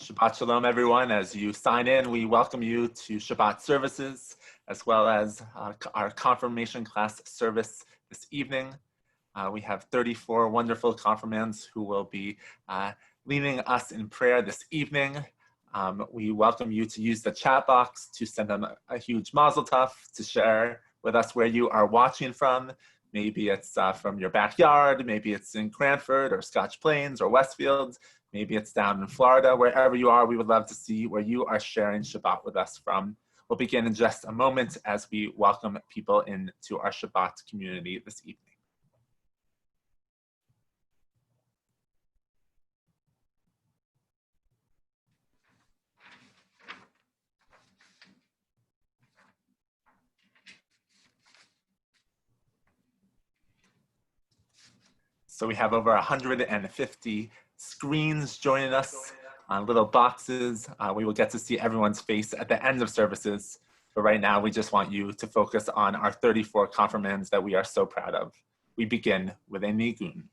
Shabbat Shalom, everyone. As you sign in, we welcome you to Shabbat Services, as well as our confirmation class service this evening. We have 34 wonderful confirmands who will be leading us in prayer this evening. We welcome you to use the chat box to send them a huge mazel tov, to share with us where you are watching from. Maybe it's from your backyard, maybe it's in Cranford or Scotch Plains or Westfield, maybe it's down in Florida. Wherever you are, we would love to see where you are sharing Shabbat with us from. We'll begin in just a moment as we welcome people into our Shabbat community this evening. So we have over 150 screens joining us on little boxes. We will get to see everyone's face at the end of services. But right now, we just want you to focus on our 34 confirmands that we are so proud of. We begin with a nigun.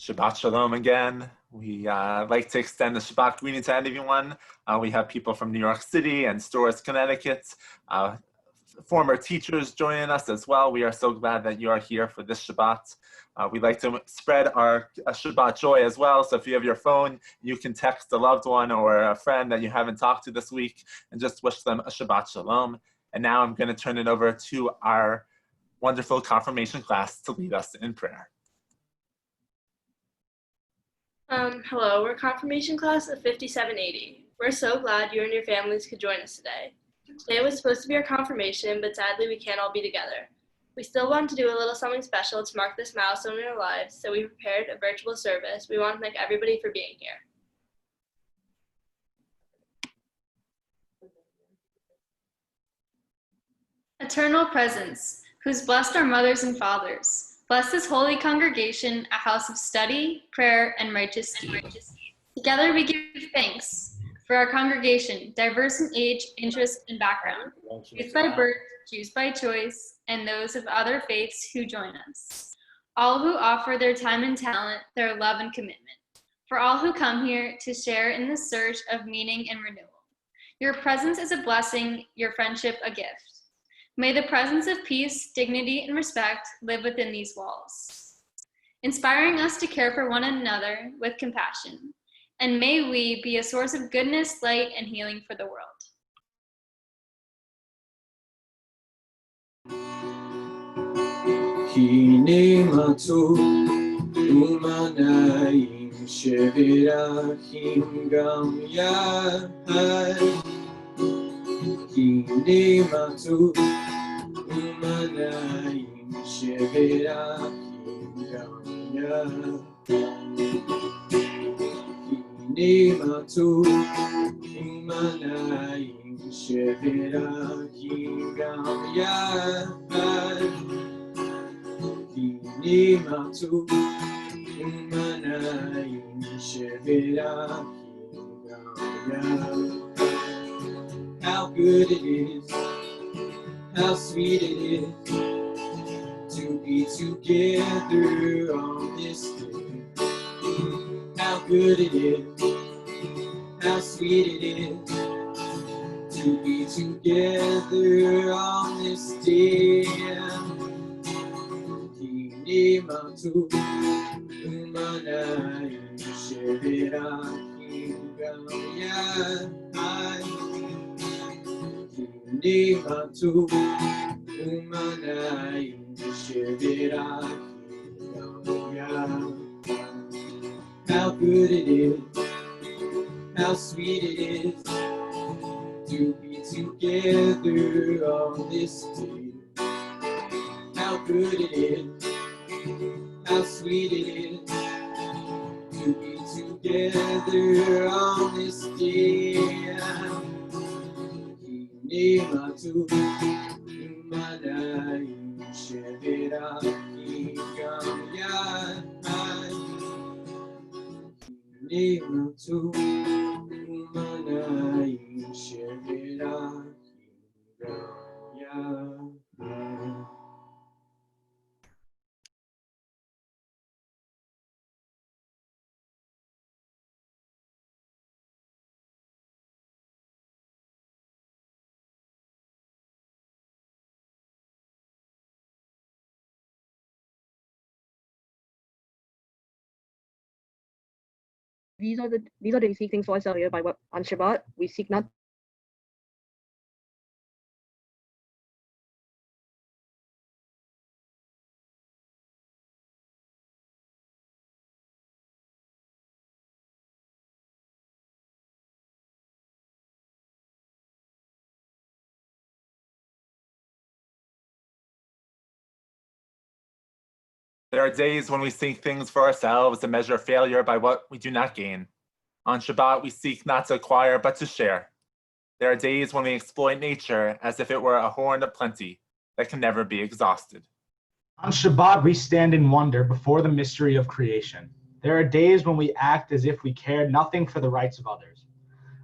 Shabbat Shalom again. We like to extend the Shabbat greeting to everyone. We have people from New York City and Storrs, Connecticut, former teachers joining us as well. We are so glad that you are here for this Shabbat. We like to spread our Shabbat joy as well. So if you have your phone, you can text a loved one or a friend that you haven't talked to this week and just wish them a Shabbat Shalom. And now I'm going to turn it over to our wonderful confirmation class to lead us in prayer. Hello, we're confirmation class of 5780. We're so glad you and your families could join us today. Today was supposed to be our confirmation, but sadly we can't all be together. We still want to do a little something special to mark this milestone in our lives, so we prepared a virtual service. We want to thank everybody for being here. Eternal Presence, who's blessed our mothers and fathers, bless this holy congregation, a house of study, prayer, and righteous deeds. Together we give thanks for our congregation, diverse in age, interest, and background, Jews by birth, Jews by choice, and those of other faiths who join us. All who offer their time and talent, their love and commitment. For all who come here to share in the search of meaning and renewal. Your presence is a blessing, your friendship a gift. May the presence of peace, dignity, and respect live within these walls, inspiring us to care for one another with compassion. And may we be a source of goodness, light, and healing for the world. Hine matzu umanayim shebeirach gam yahad. Hine matzu umanayim shebeirach Emanu-El Umanayim Shebeirach Gam Yad Emanu-El Umanayim Shebeirach Gam Yad. How good it is, how sweet it is to be together on this day. How good it is, how sweet it is to be together on this day. Emanu-El Umanayim Shebeirach Gam Yad. Emanu-El Umanayim Shebeirach Gam Yad. How good it is, how sweet it is to be together on this day. How good it is, how sweet it is to be together on this day. Emanu-El Umanayim Shebeirach Gam Yad. Emanu-El Umanayim Shebeirach Gam Yad. These are the we seek things for ourselves here by what on Shabbat we seek not. There are days when we seek things for ourselves and measure failure by what we do not gain. On Shabbat, we seek not to acquire, but to share. There are days when we exploit nature as if it were a horn of plenty that can never be exhausted. On Shabbat, we stand in wonder before the mystery of creation. There are days when we act as if we cared nothing for the rights of others.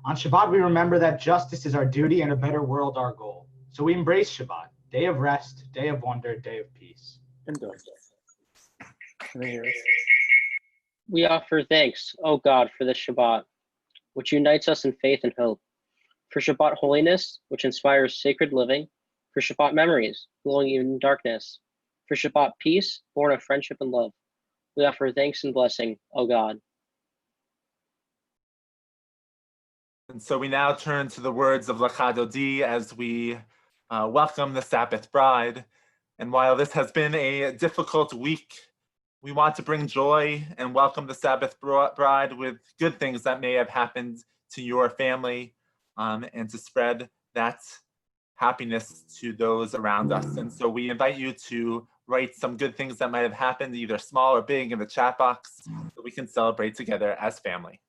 On Shabbat, we remember that justice is our duty and a better world our goal. So we embrace Shabbat, day of rest, day of wonder, day of peace. We offer thanks, O God, for this Shabbat, which unites us in faith and hope, for Shabbat holiness, which inspires sacred living, for Shabbat memories, glowing even in darkness, for Shabbat peace, born of friendship and love. We offer thanks and blessing, O God. And so we now turn to the words of Licha Dodi as we welcome the Sabbath bride. And while this has been a difficult week, we want to bring joy and welcome the Sabbath bride with good things that may have happened to your family, and to spread that happiness to those around us. And so we invite you to write some good things that might have happened, either small or big, in the chat box, so we can celebrate together as family.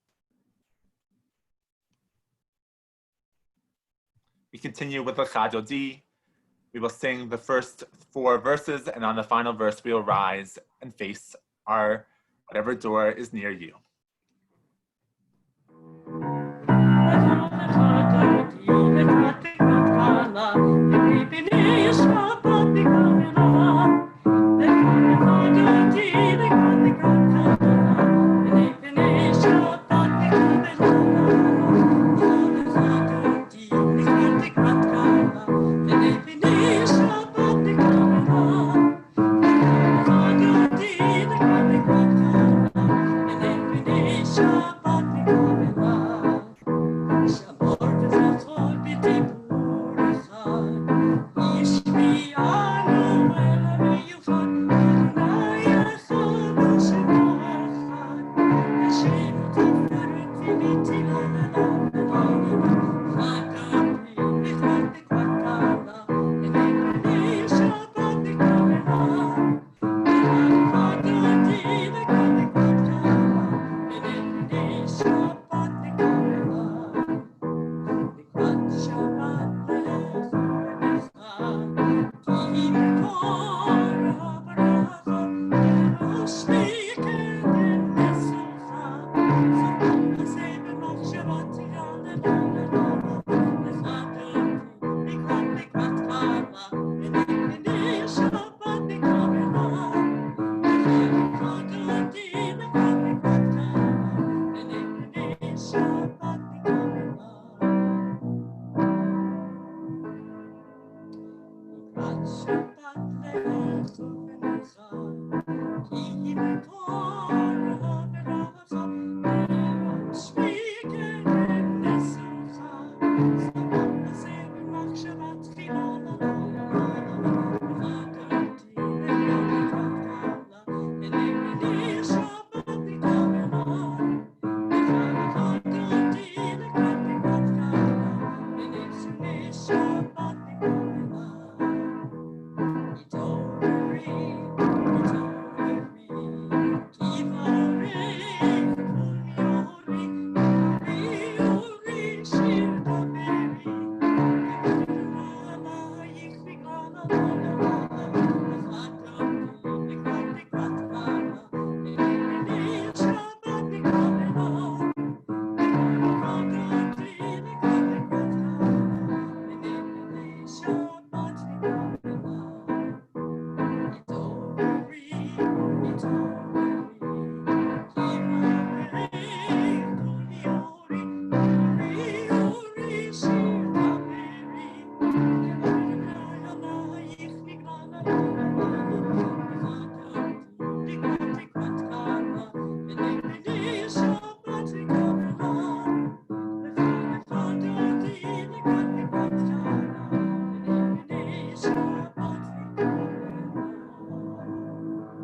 We continue with Licha Dodi. We will sing the first 4 verses, and on the final verse, we will rise and face our whatever door is near you. Ishmi anu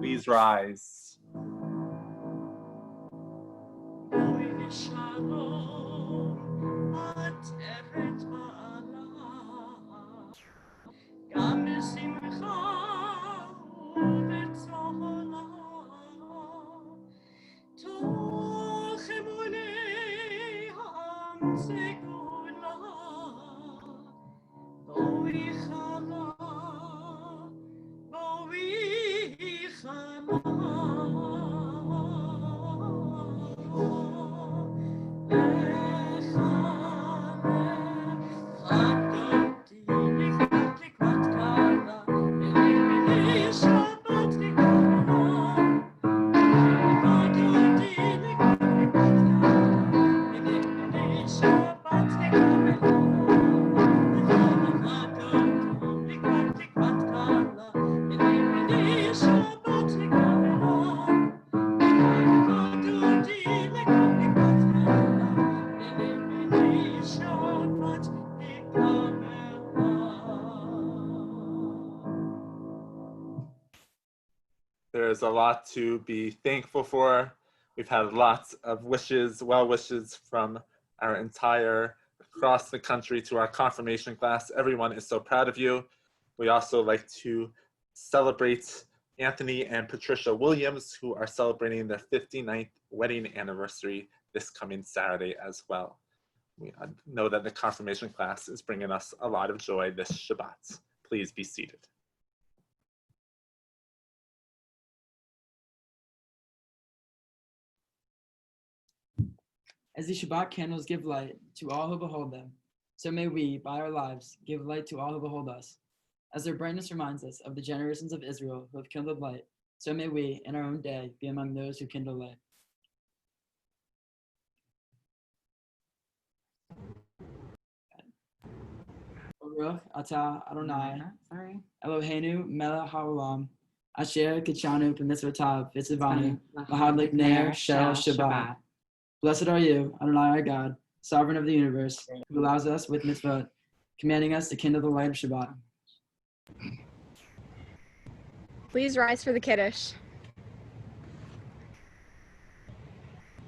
Please rise. There's a lot to be thankful for. We've had lots of wishes, well wishes from our entire, across the country to our confirmation class. Everyone is so proud of you. We also like to celebrate Anthony and Patricia Williams, who are celebrating their 59th wedding anniversary this coming Saturday as well. We know that the confirmation class is bringing us a lot of joy this Shabbat. Please be seated. As the Shabbat candles give light to all who behold them, so may we, by our lives, give light to all who behold us. As their brightness reminds us of the generations of Israel who have kindled light, so may we, in our own day, be among those who kindle light. Baruch atah Adonai, Eloheinu melech haolam, asher kitshanu b'mitzvotav v'tzivanu lahadlik ner shel Shabbat. Blessed are you, Adonai our God, sovereign of the universe, who allows us with mitzvot, commanding us to kindle the light of Shabbat. Please rise for the Kiddush.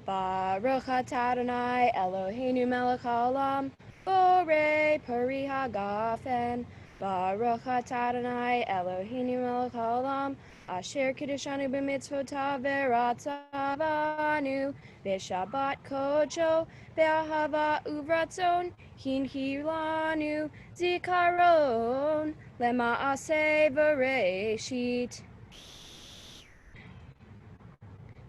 Baruch atah Adonai Eloheinu melech haolam, borei pari hagafen. Baruch atah Adonai Eloheinu melech haolam, asher kiddushanu b'mitzvotav v'ratzavanu b'shabbat kodsho b'ahava uvratzon hinhilanu zikaron lema'aseh v'reishit.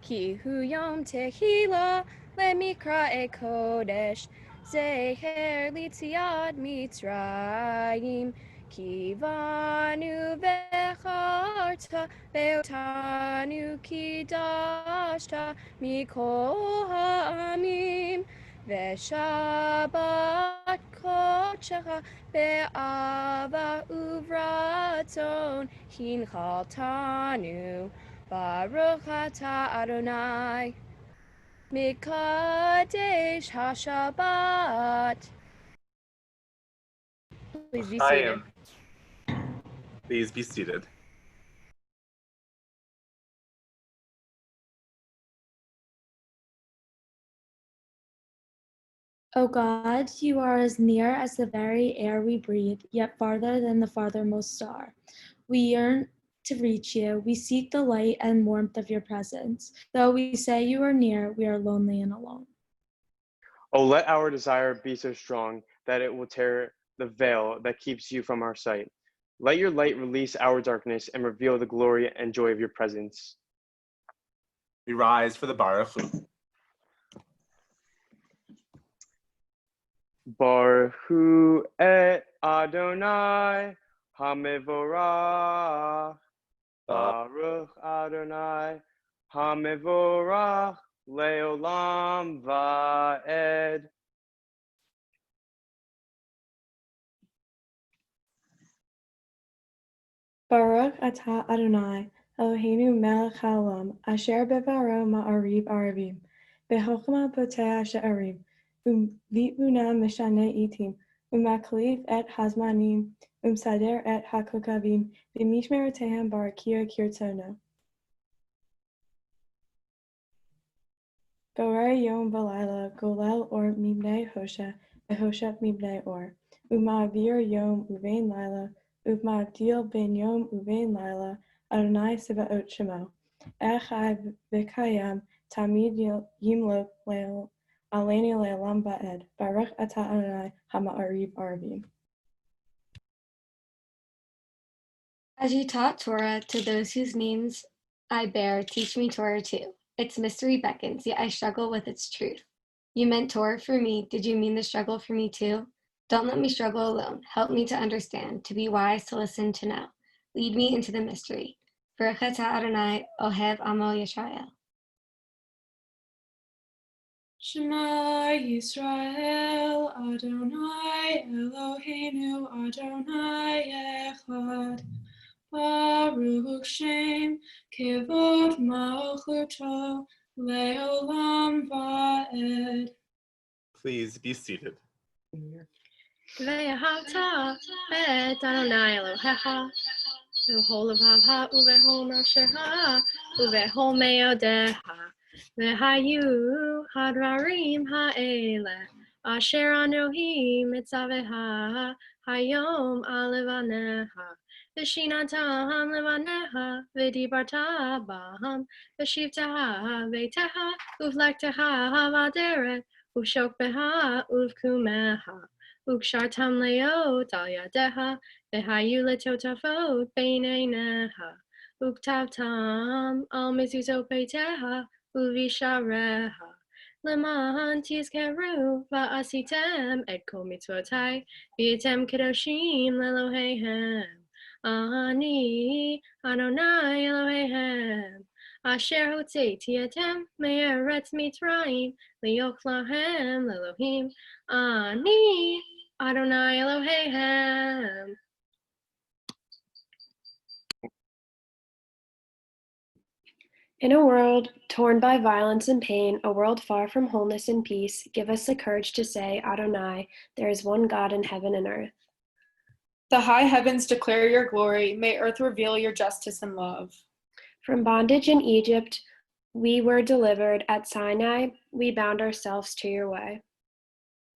Ki hu yom tehila lemikra kodesh zeher litziad mitzrayim kivanu vecharta veotanu kidashta mikol ha'amim v'shabbat kodshecha be'ava uvratzon ratzon hinchaltanu. Baruch atah Adonai. Mikadesh HaShabbat. Please be seated. Chaim. Please be seated. O God, you are as near as the very air we breathe, yet farther than the farthermost star. We yearn to reach you. We seek the light and warmth of your presence. Though we say you are near, we are lonely and alone. Oh, let our desire be so strong that it will tear the veil that keeps you from our sight. Let your light release our darkness and reveal the glory and joy of your presence. We rise for the Baruch Hu. Baruch Hu et Adonai HaMevorach. Baruch Adonai HaMevorach Leolam Va'ed. Baruch atah Adonai, Eloheinu melech haolam, asher bevaro ma'ariv arivim, bechokma poteah she'arim, v'itmuna mishane itim, u'makliv et hazmanim, sader et hakokavim, v'mishmerotehem barakir kirtono. Borei yom v'layla, golel or mibnei hosha, v'hosha mibnei or, u'ma'avir yom uvein layla, Uvma'avdil ben yom uvein laila, Adonai Sebaot Shemo. Echai v'kayam tamid yimlok leil, aleni le'olam va'ed. Baruch atah Adonai hama'ariv arvim. As you taught Torah to those whose names I bear, teach me Torah too. Its mystery beckons, yet I struggle with its truth. You meant Torah for me. Did you mean the struggle for me too? Don't let me struggle alone. Help me to understand, to be wise, to listen, to know. Lead me into the mystery. Baruch atah Adonai, Ohev Amo Yisrael. Shema Yisrael, Adonai Eloheinu, Adonai Echad. Baruch Shem Kivod Malchuto Leolam Va'ed. Please be seated. Ve'ahavta et Adonai Elohecha, v'chol levavcha uv'chol nafshecha, uv'chol me'odecha, v'hayu hadvarim ha'ele, asher anohi mitzaveha, hayom alevanecha, v'shinatam levanecha, v'dibarta b'ham, v'shivtaha v'teha, uv'lekteha v'aderet, uv'shokbeha uv'kumeha. Ukshartam leot al yadeha, vehayu letotafot beineineha, uktavtam al mezuzot beiteha, uvishareha, leman tizkeru va'asitem et kol mitzvotai, v'yetem kedoshim lelohehem. Ani Adonai Elohehem, asher hotzeiti etem me'eretz Mitzrayim, le'yochlahem le'Elohim. Ani Adonai Elohehem. In a world torn by violence and pain, a world far from wholeness and peace, give us the courage to say, Adonai, there is one God in heaven and earth. The high heavens declare your glory, may earth reveal your justice and love. From bondage in Egypt, we were delivered. At Sinai, we bound ourselves to your way.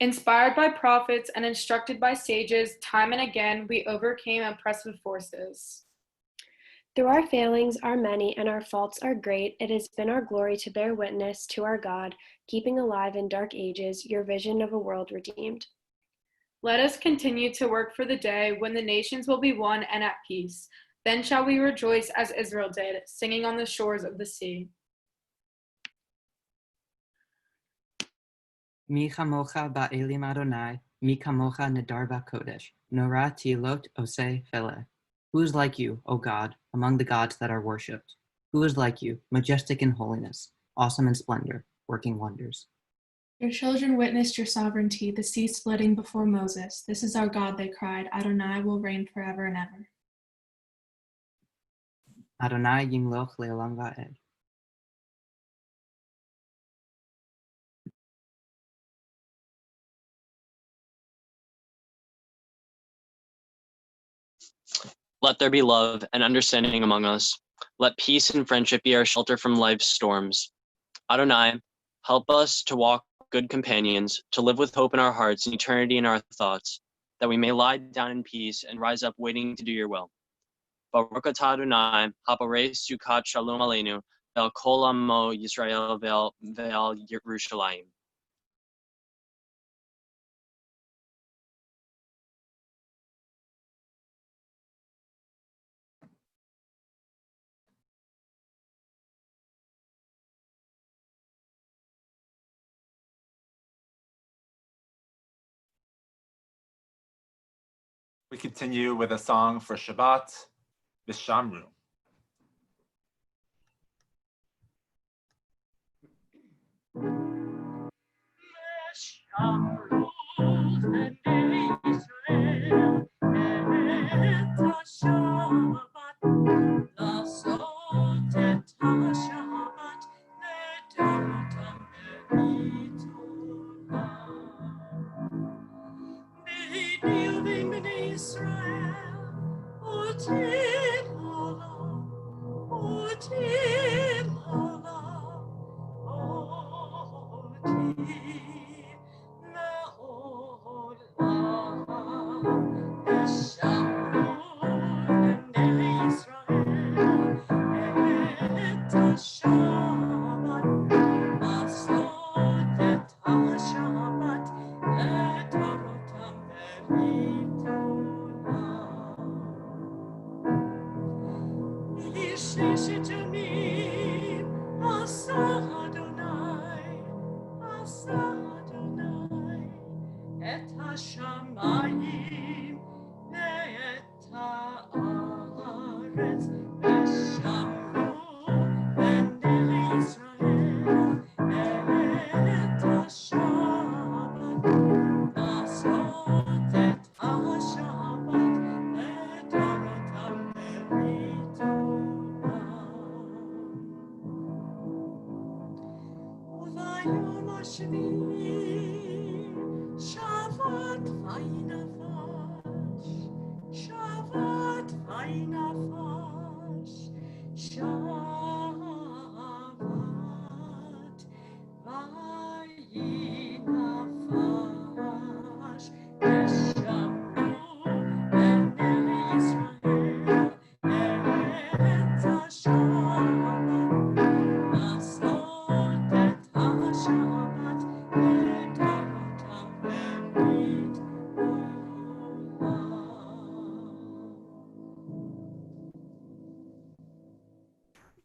Inspired by prophets and instructed by sages, time and again we overcame oppressive forces. Through our failings are many and our faults are great. It has been our glory to bear witness to our God, keeping alive in dark ages your vision of a world redeemed. Let us continue to work for the day when the nations will be one and at peace. Then shall we rejoice as Israel did, singing on the shores of the sea. Mi Chamocha ba'elim Adonai, mi Chamocha nedar ba'kodesh, Nora tilot oseh fele. Who is like you, O God, among the gods that are worshipped? Who is like you, majestic in holiness, awesome in splendor, working wonders? Your children witnessed your sovereignty, the sea splitting before Moses. This is our God, they cried. Adonai will reign forever and ever. Adonai yimloch le'olam va'ed. Let there be love and understanding among us. Let peace and friendship be our shelter from life's storms. Adonai, help us to walk good companions, to live with hope in our hearts and eternity in our thoughts, that we may lie down in peace and rise up waiting to do your will. Baruch atah Adonai, haporei sukat shalom aleinu, ve'al kol amo Yisrael ve'al Yerushalayim. We continue with a song for Shabbat, Vishamru.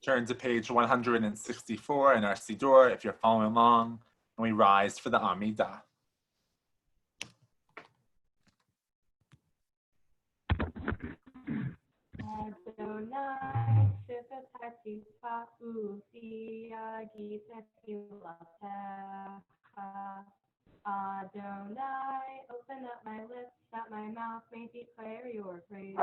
Turn to page 164 in our Siddur if you're following along, and we rise for the Amidah. Adonai, open up my lips that my mouth may declare your praise.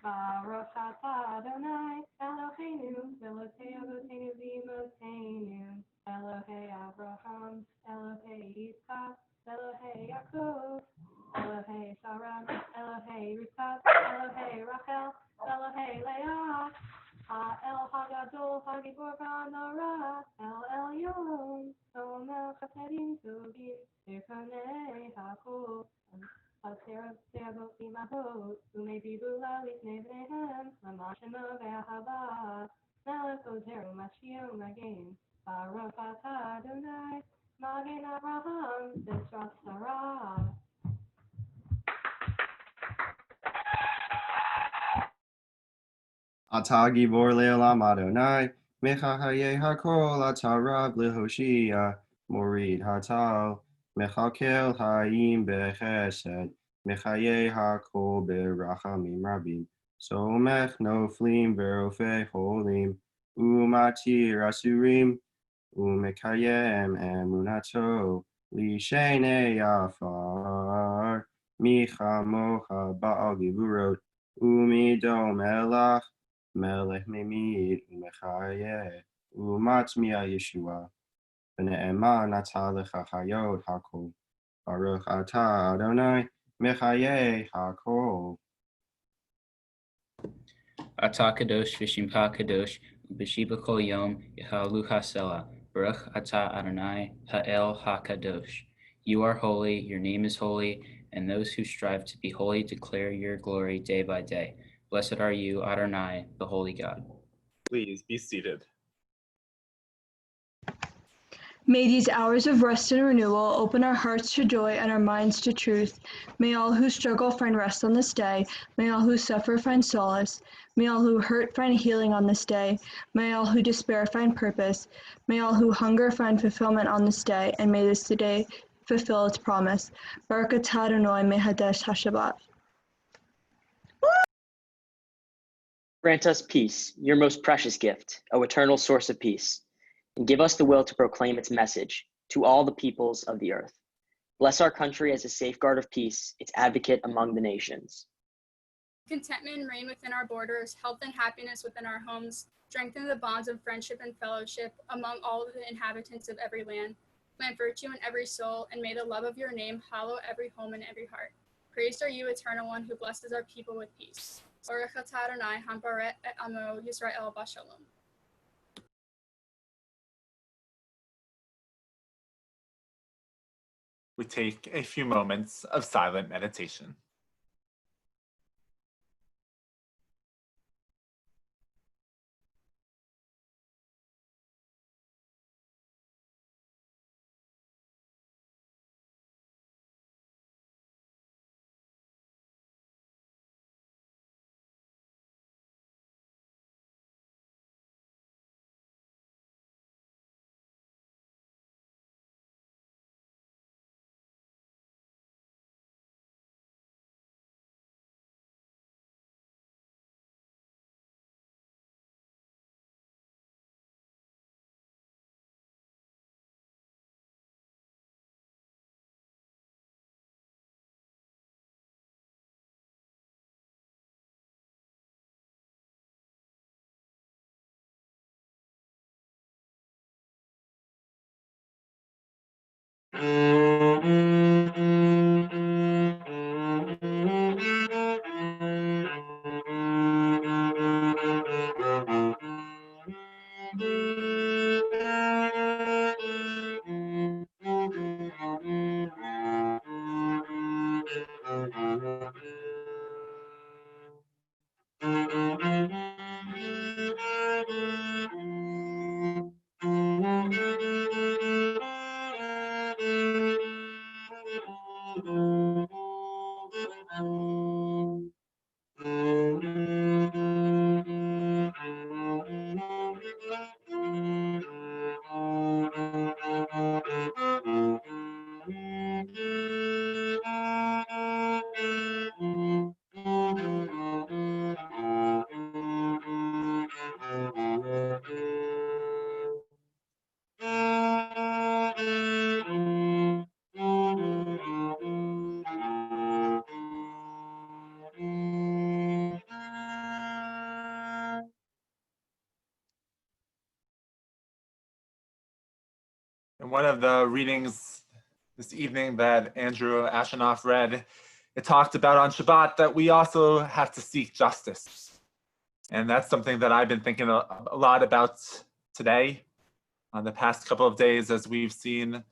Baruch atah Adonai, Eloheinu, Velotei Avotenu v'Imotenu, Elohei Abraham, Elohei Yitzchak, Elohei Yaakov, Elohei Sarah, Elohei Rivka, Elohei Rachel, Elohei Leah, El Hagadol, Hagibor Nara, El Elyon, Omer Chasedim Tovim, Irkanei Hakol. Terabot imahot, umebibulah lifnei bneihem, lamashema ve'ahava, melech teru mashio magen, Baruch atah Adonai, magen Abraham, Bezrat Sarah. Atah givor le'olam Adonai, mecha hayeh hakol, atah rav lehoshia, morid hatal, mechakel hayim bechesed, mechayeh hakol berachamim rabim, somech noflim verofeh holim, umatir asurim, umekayem emunato, lishenei afar, michamocha ba'al givurot, Umido melach, melech memid, umechaye, umatmia Yeshua. V'ne'ema nata lecha chayot hakol. Baruch atah Adonai, mechaye hakol. Atah kadosh v'shimcha kadosh, b'shiva kol yom yehalu hasela. Baruch atah Adonai ha'el hakadosh. You are holy, your name is holy, and those who strive to be holy declare your glory day by day. Blessed are you, Adonai, the holy God. Please be seated. May these hours of rest and renewal open our hearts to joy and our minds to truth. May all who struggle find rest on this day. May all who suffer find solace. May all who hurt find healing on this day. May all who despair find purpose. May all who hunger find fulfillment on this day. And may this day fulfill its promise. Baruch atah Adonai mehadesh haShabbat. Grant us peace, your most precious gift, O eternal source of peace, and give us the will to proclaim its message to all the peoples of the earth. Bless our country as a safeguard of peace, its advocate among the nations. Contentment reign within our borders, health and happiness within our homes, strengthen the bonds of friendship and fellowship among all the inhabitants of every land. Plant virtue in every soul, and may the love of your name hallow every home and every heart. Praised are you, Eternal One, who blesses our people with peace. Baruch atah Adonai hamparet et amo Yisrael b'shalom. We take a few moments of silent meditation. In one of the readings this evening that Andrew Ashenoff read, it talked about on Shabbat that we also have to seek justice. And that's something that I've been thinking a lot about today, on the past couple of days, as we've seen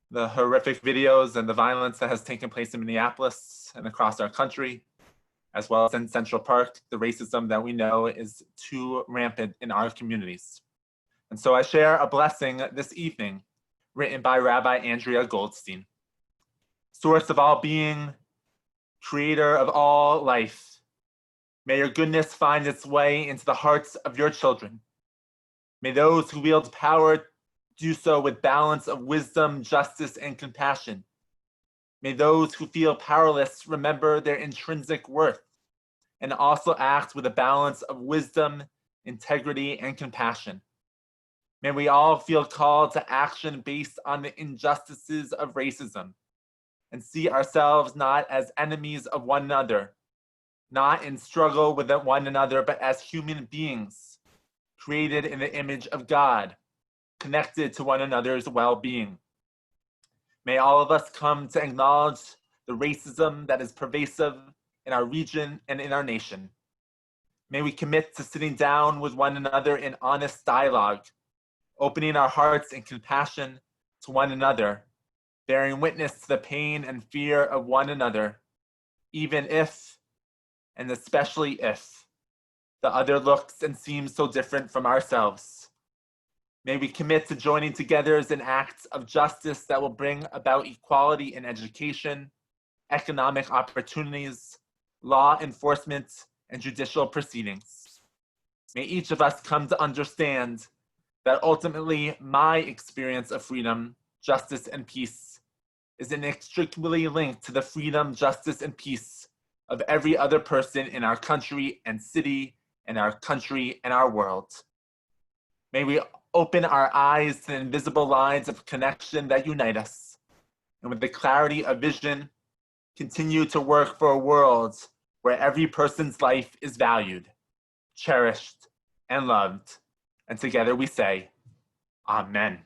the horrific videos and the violence that has taken place in Minneapolis and across our country, as well as in Central Park, the racism that we know is too rampant in our communities. And so I share a blessing this evening written by Rabbi Andrea Goldstein. Source of all being, creator of all life, may your goodness find its way into the hearts of your children. May those who wield power do so with balance of wisdom, justice, and compassion. May those who feel powerless remember their intrinsic worth and also act with a balance of wisdom, integrity, and compassion. May we all feel called to action based on the injustices of racism and see ourselves not as enemies of one another, not in struggle with one another, but as human beings, created in the image of God, connected to one another's well-being. May all of us come to acknowledge the racism that is pervasive in our region and in our nation. May we commit to sitting down with one another in honest dialogue, opening our hearts in compassion to one another, bearing witness to the pain and fear of one another, even if, and especially if, the other looks and seems so different from ourselves. May we commit to joining together in acts of justice that will bring about equality in education, economic opportunities, law enforcement, and judicial proceedings. May each of us come to understand that ultimately my experience of freedom, justice, and peace is inextricably linked to the freedom, justice, and peace of every other person in our country and city, in our country and our world. May we open our eyes to the invisible lines of connection that unite us, and with the clarity of vision, continue to work for a world where every person's life is valued, cherished, and loved. And together we say, Amen.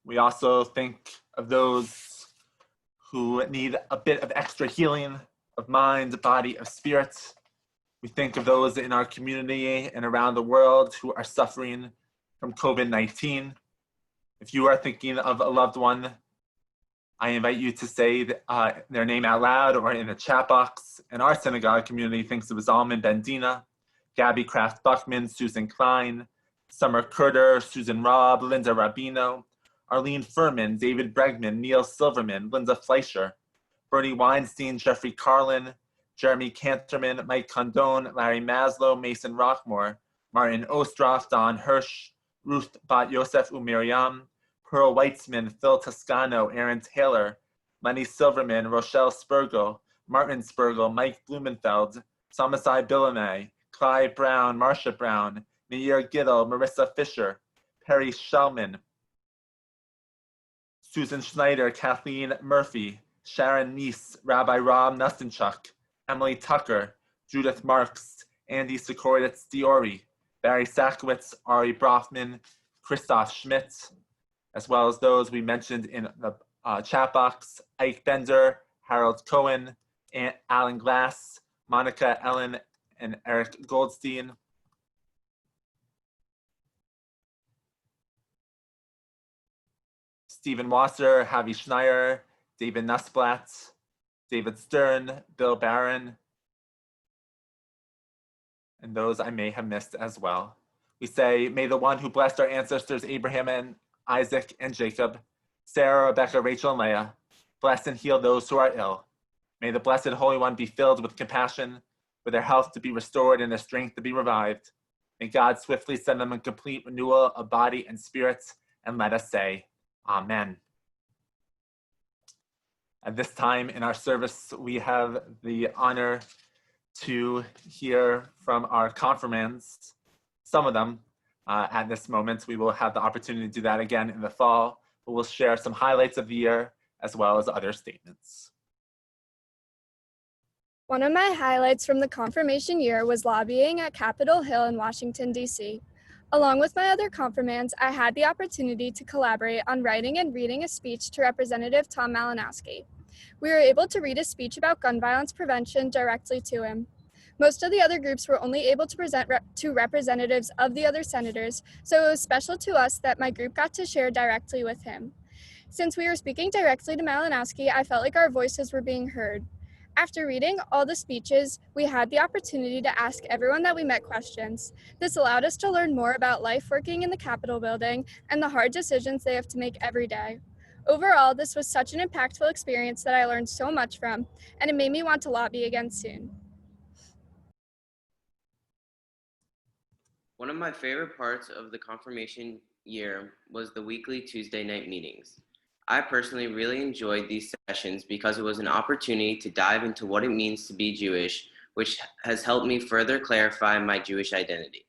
We also think of those who need a bit of extra healing of mind, body, of spirit. We think of those in our community and around the world who are suffering from COVID-19. If you are thinking of a loved one, I invite you to say their name out loud or in the chat box. And our synagogue community thinks of Zalman Ben Dina, Gabby Kraft Buckman, Susan Klein, Summer Kurder, Susan Robb, Linda Rabino, Arlene Furman, David Bregman, Neil Silverman, Linda Fleischer, Bernie Weinstein, Jeffrey Carlin, Jeremy Canterman, Mike Condon, Larry Maslow, Mason Rockmore, Martin Ostroff, Don Hirsch, Ruth Bat Yosef Umiriam, Pearl Weitzman, Phil Toscano, Aaron Taylor, Lenny Silverman, Rochelle Spurgo, Martin Spurgo, Mike Blumenfeld, Samasai Bilame, Clive Brown, Marcia Brown, Meir Giddle, Marissa Fisher, Perry Shellman, Susan Schneider, Kathleen Murphy, Sharon Neese, Rabbi Rob Nustenchuk, Emily Tucker, Judith Marks, Andy Sikoritz Diori, Barry Sakowitz, Ari Brofman, Christoph Schmidt, as well as those we mentioned in the chat box, Ike Bender, Harold Cohen, Alan Glass, Monica Ellen, and Eric Goldstein. Stephen Wasser, Javi Schneier, David Nussblatt, David Stern, Bill Barron, and those I may have missed as well. We say, may the one who blessed our ancestors Abraham and Isaac and Jacob, Sarah, Rebecca, Rachel, and Leah, bless and heal those who are ill. May the Blessed Holy One be filled with compassion, for their health to be restored and their strength to be revived. May God swiftly send them a complete renewal of body and spirit, and let us say, Amen. At this time in our service, we have the honor to hear from our confirmands, some of them at this moment. We will have the opportunity to do that again in the fall, but we'll share some highlights of the year as well as other statements. One of my highlights from the confirmation year was lobbying at Capitol Hill in Washington, D.C. Along with my other confirmands, I had the opportunity to collaborate on writing and reading a speech to Representative Tom Malinowski. We were able to read a speech about gun violence prevention directly to him. Most of the other groups were only able to present to representatives of the other senators, so it was special to us that my group got to share directly with him. Since we were speaking directly to Malinowski, I felt like our voices were being heard. After reading all the speeches, we had the opportunity to ask everyone that we met questions. This allowed us to learn more about life working in the Capitol building and the hard decisions they have to make every day. Overall, this was such an impactful experience that I learned so much from, and it made me want to lobby again soon. One of my favorite parts of the confirmation year was the weekly Tuesday night meetings. I personally really enjoyed these sessions because it was an opportunity to dive into what it means to be Jewish, which has helped me further clarify my Jewish identity.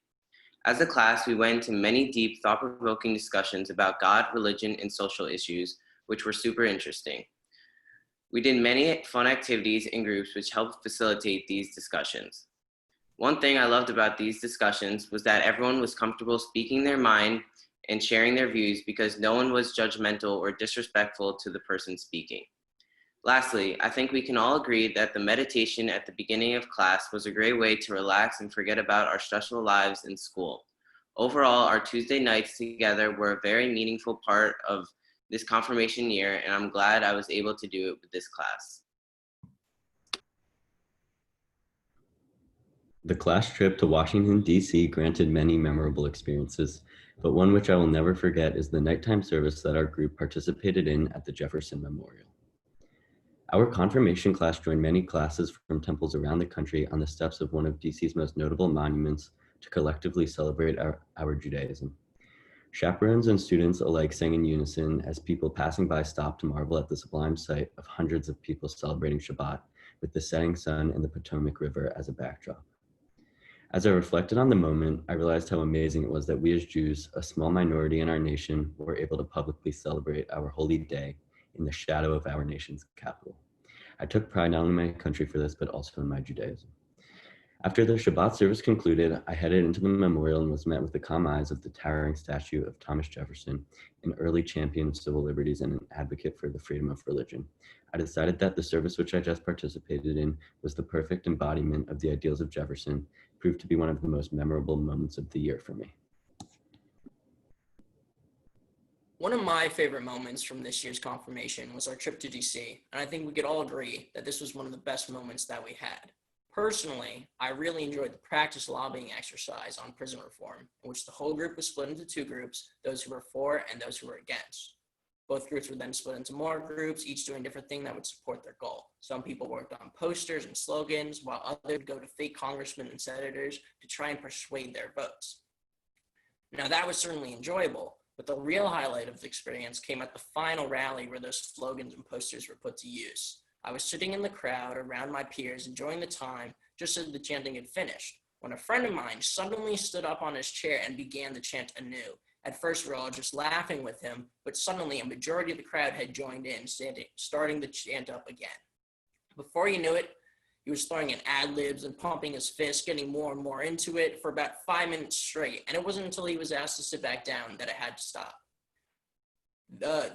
As a class, we went into many deep, thought-provoking discussions about God, religion, and social issues, which were super interesting. We did many fun activities in groups which helped facilitate these discussions. One thing I loved about these discussions was that everyone was comfortable speaking their mind and sharing their views because no one was judgmental or disrespectful to the person speaking. Lastly, I think we can all agree that the meditation at the beginning of class was a great way to relax and forget about our stressful lives in school. Overall, our Tuesday nights together were a very meaningful part of this confirmation year, and I'm glad I was able to do it with this class. The class trip to Washington, D.C. granted many memorable experiences, but one which I will never forget is the nighttime service that our group participated in at the Jefferson Memorial. Our confirmation class joined many classes from temples around the country on the steps of one of D.C.'s most notable monuments to collectively celebrate our Judaism. Chaperones and students alike sang in unison as people passing by stopped to marvel at the sublime sight of hundreds of people celebrating Shabbat with the setting sun and the Potomac River as a backdrop. As I reflected on the moment, I realized how amazing it was that we as Jews, a small minority in our nation, were able to publicly celebrate our holy day in the shadow of our nation's capital. I took pride not only in my country for this, but also in my Judaism. After the Shabbat service concluded, I headed into the memorial and was met with the calm eyes of the towering statue of Thomas Jefferson, an early champion of civil liberties and an advocate for the freedom of religion. I decided that the service which I just participated in was the perfect embodiment of the ideals of Jefferson, proved to be one of the most memorable moments of the year for me. One of my favorite moments from this year's confirmation was our trip to DC, and I think we could all agree that this was one of the best moments that we had. Personally, I really enjoyed the practice lobbying exercise on prison reform, in which the whole group was split into two groups, those who were for and those who were against. Both groups were then split into more groups, each doing different things that would support their goal. Some people worked on posters and slogans, while others would go to fake congressmen and senators to try and persuade their votes. Now that was certainly enjoyable, but the real highlight of the experience came at the final rally where those slogans and posters were put to use. I was sitting in the crowd around my peers enjoying the time just as the chanting had finished, when a friend of mine suddenly stood up on his chair and began the chant anew. At first, we were all just laughing with him, but suddenly a majority of the crowd had joined in, starting the chant up again. Before you knew it, he was throwing in ad-libs and pumping his fists, getting more and more into it for about 5 minutes straight, and it wasn't until he was asked to sit back down that it had to stop.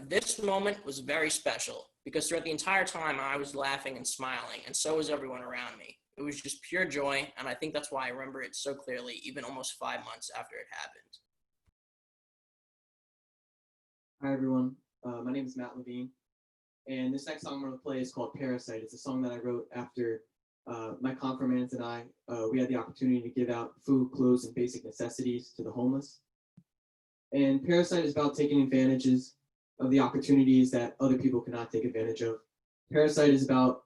This moment was very special, because throughout the entire time I was laughing and smiling, and so was everyone around me. It was just pure joy, and I think that's why I remember it so clearly, even almost 5 months after it happened. Hi everyone, my name is Matt Levine, and this next song I'm going to play is called Parasite. It's a song that I wrote after my confirmands and I, we had the opportunity to give out food, clothes, and basic necessities to the homeless. And Parasite is about taking advantages of the opportunities that other people cannot take advantage of. Parasite is about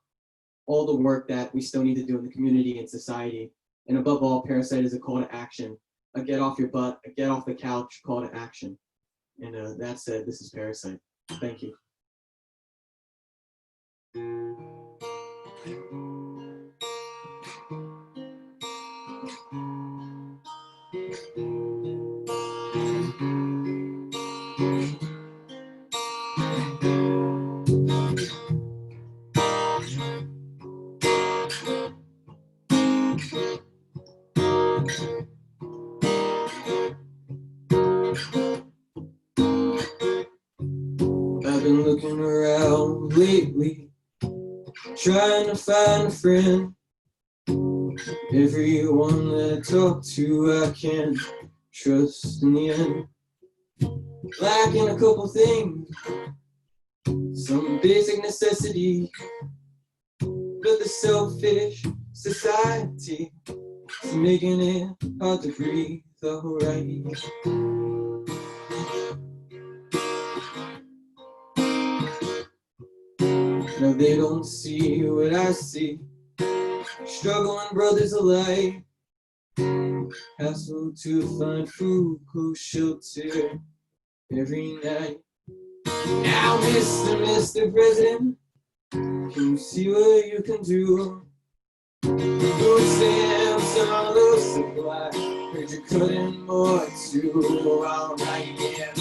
all the work that we still need to do in the community and society. And above all, Parasite is a call to action, a get off your butt, a get off the couch call to action. And that said, this is Parasite. Thank you. I've been looking around lately, trying to find a friend. Everyone that I talk to, I can't trust in the end. Lacking a couple things, some basic necessity, but the selfish society is making it hard to breathe, alright. No, they don't see what I see. Struggling brothers alike, hassle to find food, clothes, shelter every night. Now, Mr. President, can you see what you can do? Food stamps on low supply. Heard you couldn't more to alright, yeah.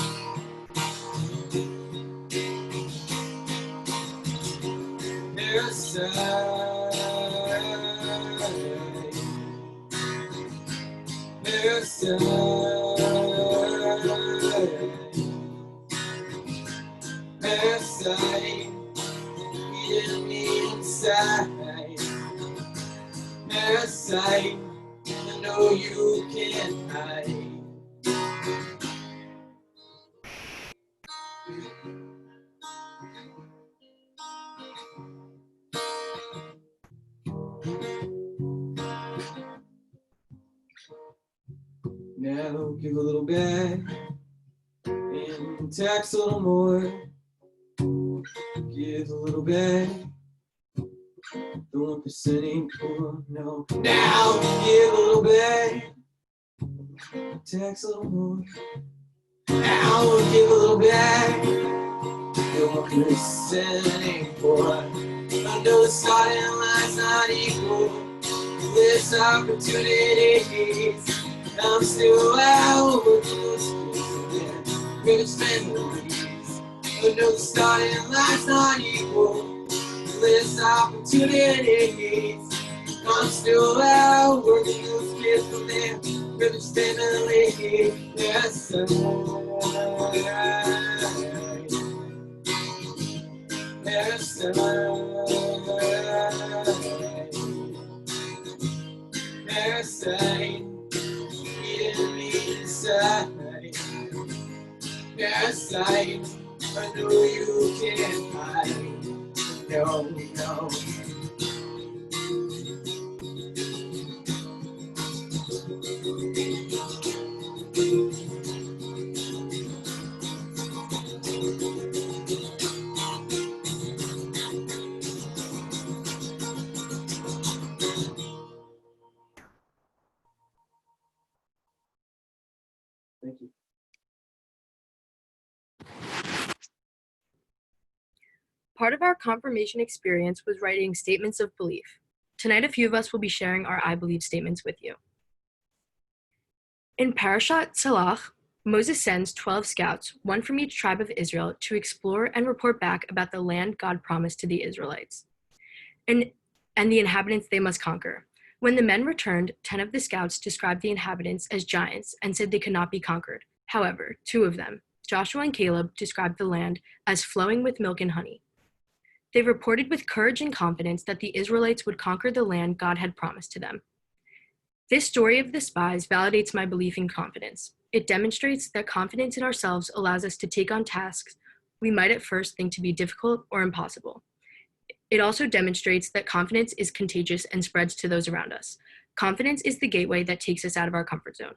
Parasite, eating me inside. Parasite, I know you can't hide. Now give a little back and tax a little more. Give a little back, the 1% ain't poor, no. Now give a little back, tax a little more. Now give a little back, the 1% ain't poor. I know the starting line's not equal. There's opportunities. I'm still out with those kids, rich families. I know the starting line's not equal. There's opportunities. I'm still out working those kids from their rich families. Yes, I. Yes, I. Yes, I know you can't hide. No, no. Thank you. Part of our confirmation experience was writing statements of belief. Tonight, a few of us will be sharing our I believe statements with you. In Parashat Salach, Moses sends 12 scouts, one from each tribe of Israel, to explore and report back about the land God promised to the Israelites and the inhabitants they must conquer. When the men returned, 10 of the scouts described the inhabitants as giants and said they could not be conquered. However, 2 of them, Joshua and Caleb, described the land as flowing with milk and honey. They reported with courage and confidence that the Israelites would conquer the land God had promised to them. This story of the spies validates my belief in confidence. It demonstrates that confidence in ourselves allows us to take on tasks we might at first think to be difficult or impossible. It also demonstrates that confidence is contagious and spreads to those around us. Confidence is the gateway that takes us out of our comfort zone.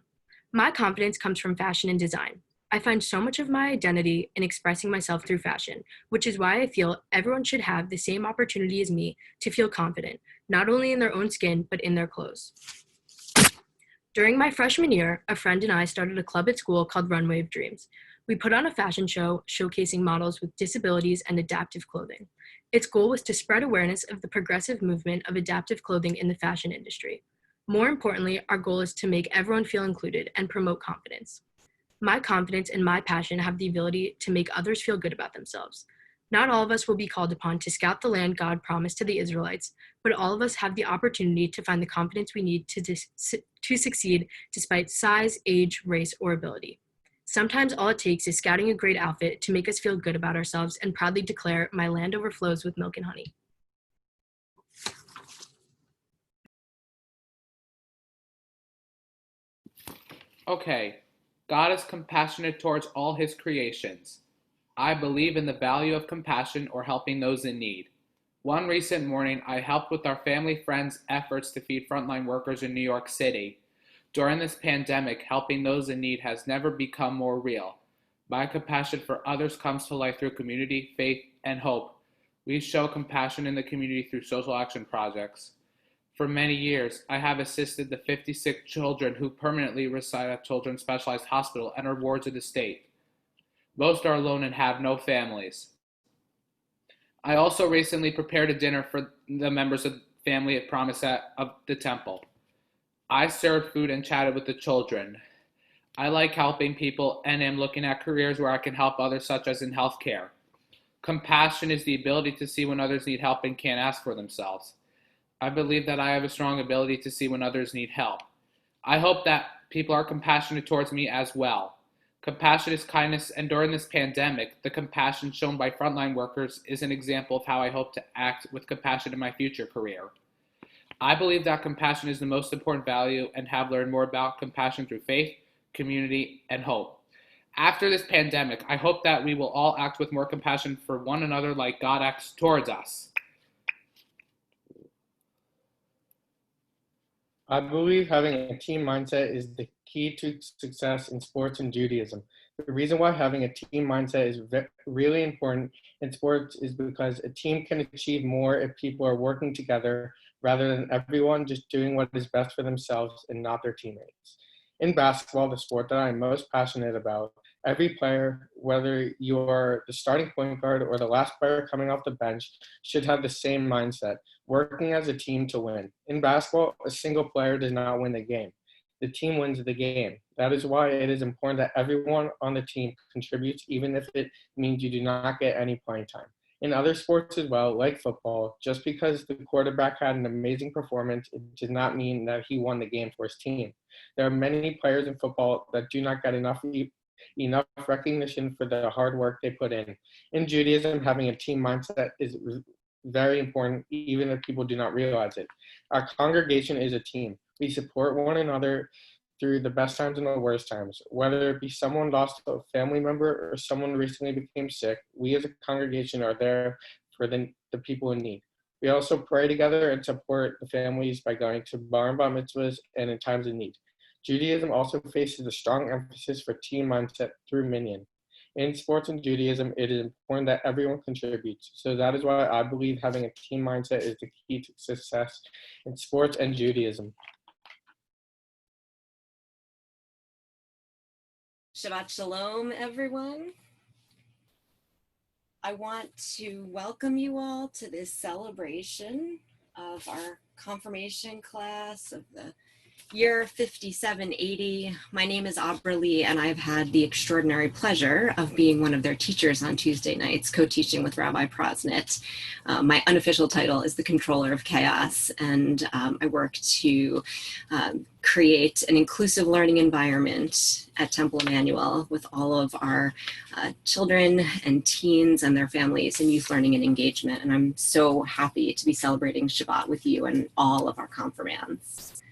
My confidence comes from fashion and design. I find so much of my identity in expressing myself through fashion, which is why I feel everyone should have the same opportunity as me to feel confident, not only in their own skin, but in their clothes. During my freshman year, a friend and I started a club at school called Runway of Dreams. We put on a fashion show showcasing models with disabilities and adaptive clothing. Its goal was to spread awareness of the progressive movement of adaptive clothing in the fashion industry. More importantly, our goal is to make everyone feel included and promote confidence. My confidence and my passion have the ability to make others feel good about themselves. Not all of us will be called upon to scout the land God promised to the Israelites, but all of us have the opportunity to find the confidence we need to succeed despite size, age, race, or ability. Sometimes all it takes is scouting a great outfit to make us feel good about ourselves and proudly declare, "My land overflows with milk and honey." Okay, God is compassionate towards all his creations. I believe in the value of compassion or helping those in need. One recent morning, I helped with our family friends' efforts to feed frontline workers in New York City. During this pandemic, helping those in need has never become more real. My compassion for others comes to life through community, faith, and hope. We show compassion in the community through social action projects. For many years, I have assisted the 56 children who permanently reside at Children's Specialized Hospital and are wards of the state. Most are alone and have no families. I also recently prepared a dinner for the members of the family at Promise of the Temple. I served food and chatted with the children. I like helping people and am looking at careers where I can help others, such as in healthcare. Compassion is the ability to see when others need help and can't ask for themselves. I believe that I have a strong ability to see when others need help. I hope that people are compassionate towards me as well. Compassion is kindness, and during this pandemic, the compassion shown by frontline workers is an example of how I hope to act with compassion in my future career. I believe that compassion is the most important value and have learned more about compassion through faith, community, and hope. After this pandemic, I hope that we will all act with more compassion for one another like God acts towards us. I believe having a team mindset is the key to success in sports and Judaism. The reason why having a team mindset is really important in sports is because a team can achieve more if people are working together rather than everyone just doing what is best for themselves and not their teammates. In basketball, the sport that I'm most passionate about, every player, whether you are the starting point guard or the last player coming off the bench, should have the same mindset, working as a team to win. In basketball, a single player does not win the game. The team wins the game. That is why it is important that everyone on the team contributes, even if it means you do not get any playing time. In other sports as well, like football, just because the quarterback had an amazing performance, it does not mean that he won the game for his team. There are many players in football that do not get enough recognition for the hard work they put in. In Judaism, having a team mindset is very important, even if people do not realize it. Our congregation is a team. We support one another through the best times and the worst times. Whether it be someone lost a family member or someone recently became sick, we as a congregation are there for the people in need. We also pray together and support the families by going to bar and bat mitzvahs and in times of need. Judaism also faces a strong emphasis for team mindset through minyan. In sports and Judaism, it is important that everyone contributes. So that is why I believe having a team mindset is the key to success in sports and Judaism. Shabbat Shalom, everyone. I want to welcome you all to this celebration of our confirmation class of the year 5780. My name is Abra Lee, and I've had the extraordinary pleasure of being one of their teachers on Tuesday nights, co-teaching with Rabbi Prosnit. My unofficial title is the Controller of Chaos, and I work to create an inclusive learning environment at Temple Emanu-El with all of our children and teens and their families in youth learning and engagement. And I'm so happy to be celebrating Shabbat with you and all of our confirmands.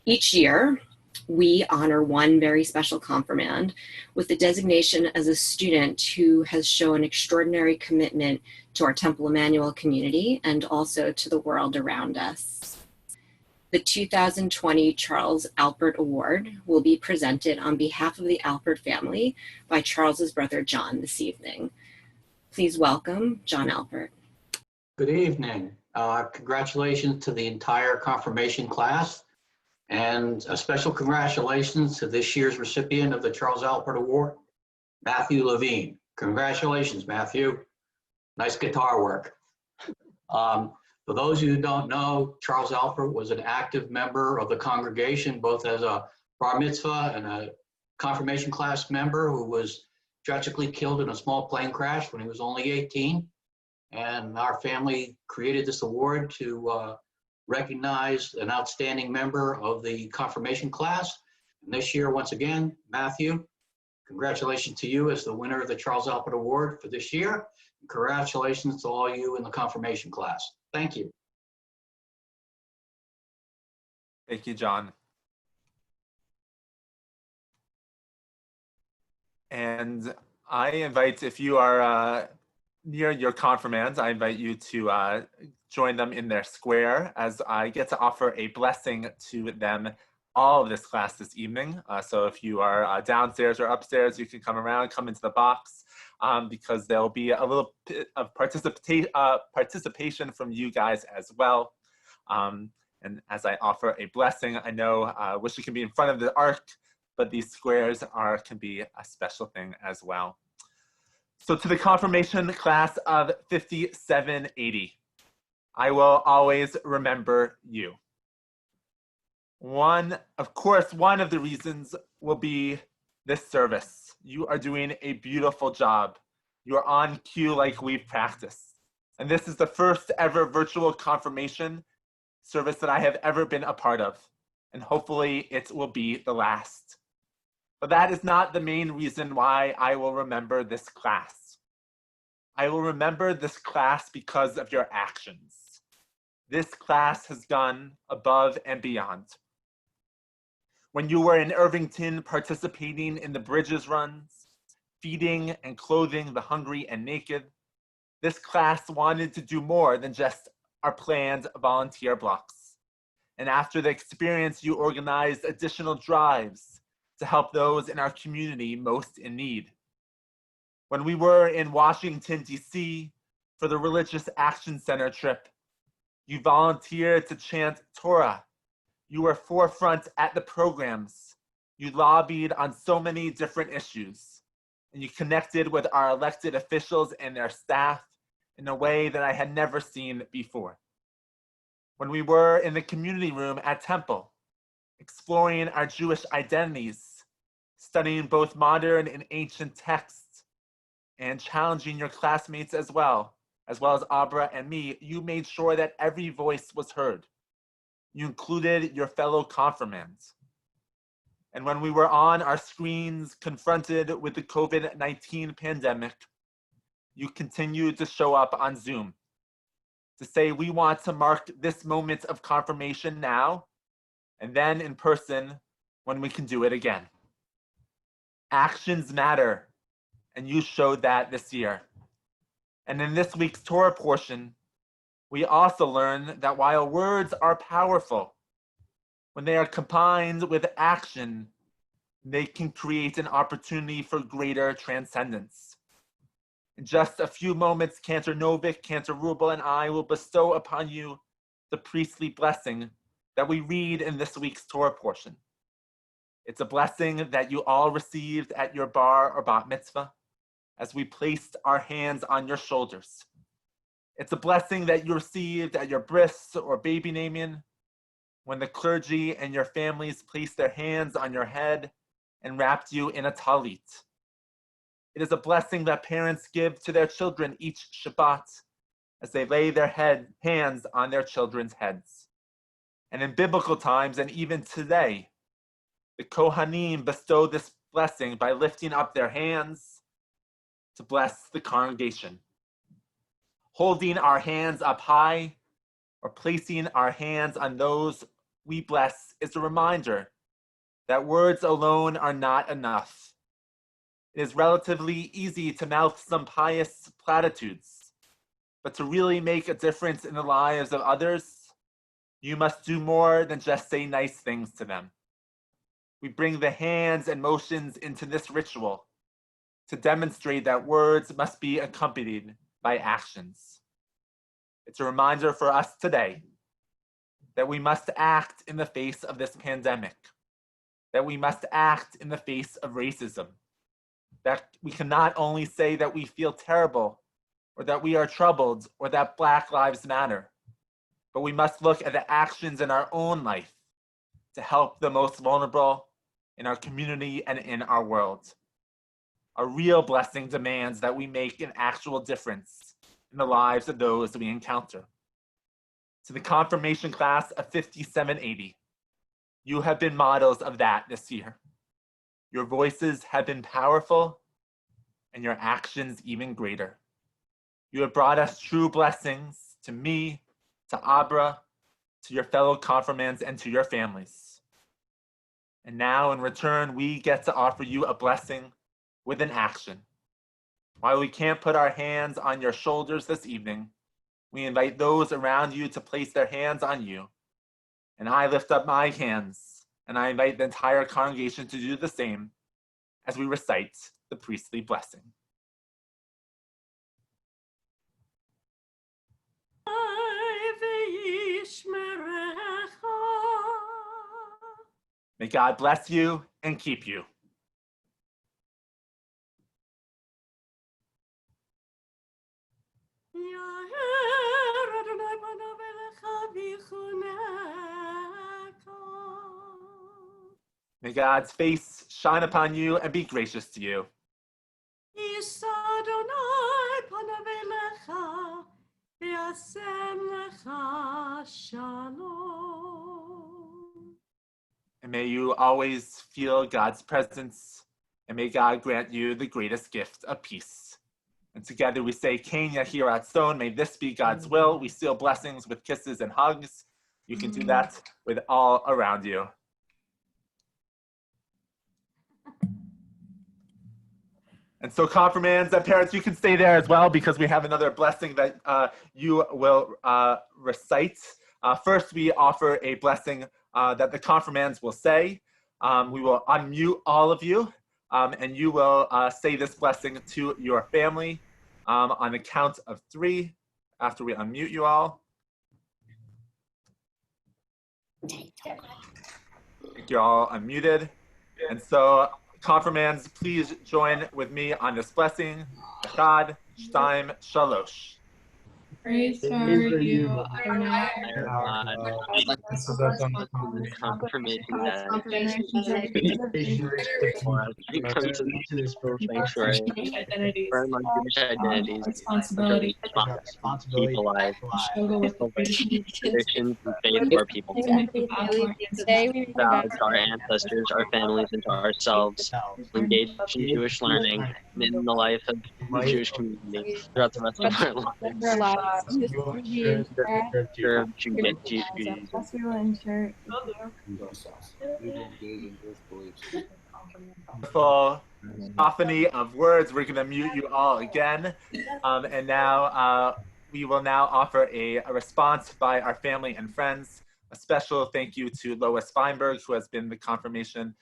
Each year, we honor one very special confirmand with the designation as a student who has shown extraordinary commitment to our Temple Emanu-El community and also to the world around us. The 2020 Charles Alpert Award will be presented on behalf of the Alpert family by Charles's brother John this evening. Please welcome John Alpert. Good evening. Congratulations to the entire confirmation class. And a special congratulations to this year's recipient of the Charles Alpert Award, Matthew Levine. Congratulations, Matthew. Nice guitar work. For those of you who don't know, Charles Alpert was an active member of the congregation, both as a bar mitzvah and a confirmation class member who was tragically killed in a small plane crash when he was only 18. And our family created this award to recognized an outstanding member of the confirmation class. And this year, once again, Matthew, congratulations to you as the winner of the Charles Alpert Award for this year. And congratulations to all you in the confirmation class. Thank you. Thank you, John. And I invite, if you are near your confirmands, I invite you to join them in their square as I get to offer a blessing to them all of this class this evening. So if you are downstairs or upstairs, you can come around, come into the box because there'll be a little bit of participation from you guys as well. And as I offer a blessing, I know wish you can be in front of the ark, but these squares can be a special thing as well. So to the confirmation class of 5780, I will always remember you. One of the reasons will be this service. You are doing a beautiful job. You are on cue like we've practiced. And this is the first ever virtual confirmation service that I have ever been a part of. And hopefully it will be the last. But that is not the main reason why I will remember this class. I will remember this class because of your actions. This class has gone above and beyond. When you were in Irvington participating in the Bridges runs, feeding and clothing the hungry and naked, this class wanted to do more than just our planned volunteer blocks. And after the experience, you organized additional drives to help those in our community most in need. When we were in Washington, D.C. for the Religious Action Center trip, you volunteered to chant Torah. You were forefront at the programs. You lobbied on so many different issues, and you connected with our elected officials and their staff in a way that I had never seen before. When we were in the community room at Temple, exploring our Jewish identities, studying both modern and ancient texts, and challenging your classmates as well as Abra and me, you made sure that every voice was heard. You included your fellow confirmands. And when we were on our screens confronted with the COVID-19 pandemic, you continued to show up on Zoom to say we want to mark this moment of confirmation now and then in person when we can do it again. Actions matter, and you showed that this year. And in this week's Torah portion, we also learn that while words are powerful, when they are combined with action, they can create an opportunity for greater transcendence. In just a few moments, Cantor Novik, Cantor Rubel, and I will bestow upon you the priestly blessing that we read in this week's Torah portion. It's a blessing that you all received at your bar or bat mitzvah as we placed our hands on your shoulders. It's a blessing that you received at your bris or baby naming when the clergy and your families placed their hands on your head and wrapped you in a talit. It is a blessing that parents give to their children each Shabbat as they lay their hands on their children's heads. And in biblical times, and even today, the Kohanim bestow this blessing by lifting up their hands to bless the congregation. Holding our hands up high or placing our hands on those we bless is a reminder that words alone are not enough. It is relatively easy to mouth some pious platitudes, but to really make a difference in the lives of others, you must do more than just say nice things to them. We bring the hands and motions into this ritual to demonstrate that words must be accompanied by actions. It's a reminder for us today that we must act in the face of this pandemic, that we must act in the face of racism, that we can not only say that we feel terrible or that we are troubled or that Black Lives Matter, but we must look at the actions in our own life to help the most vulnerable in our community and in our world. A real blessing demands that we make an actual difference in the lives of those we encounter. To the confirmation class of 5780, you have been models of that this year. Your voices have been powerful and your actions even greater. You have brought us true blessings to me, to Abra, to your fellow confirmands, and to your families. And now in return, we get to offer you a blessing with an action. While we can't put our hands on your shoulders this evening, we invite those around you to place their hands on you. And I lift up my hands, and I invite the entire congregation to do the same as we recite the priestly blessing. May God bless you and keep you. May God's face shine upon you and be gracious to you. And may you always feel God's presence, and may God grant you the greatest gift of peace. And together we say, Kenya here at Stone, may this be God's will. We seal blessings with kisses and hugs. You can do that with all around you. And so confirmands and parents, you can stay there as well because we have another blessing that you will recite. First, we offer a blessing that the confirmands will say. We will unmute all of you and you will say this blessing to your family on the count of 3 after we unmute you all. I think you're all unmuted. And so confirmands, please join with me on this blessing. Echad, Shtaim, Shalosh. Praise are you, Adonai. Confirmation that we come to this sanctuary, affirm our Jewish identities, responsibility, keep alive, traditions and faith of our people. Vows to our ancestors, our families, and to ourselves, engage in Jewish learning and in the life of the Jewish community throughout the rest of our lives. Wonderful cacophony of words. We're going to mute you all again. And now we will now offer a response by our family and friends. A special thank you to Lois Feinberg, who has been the confirmation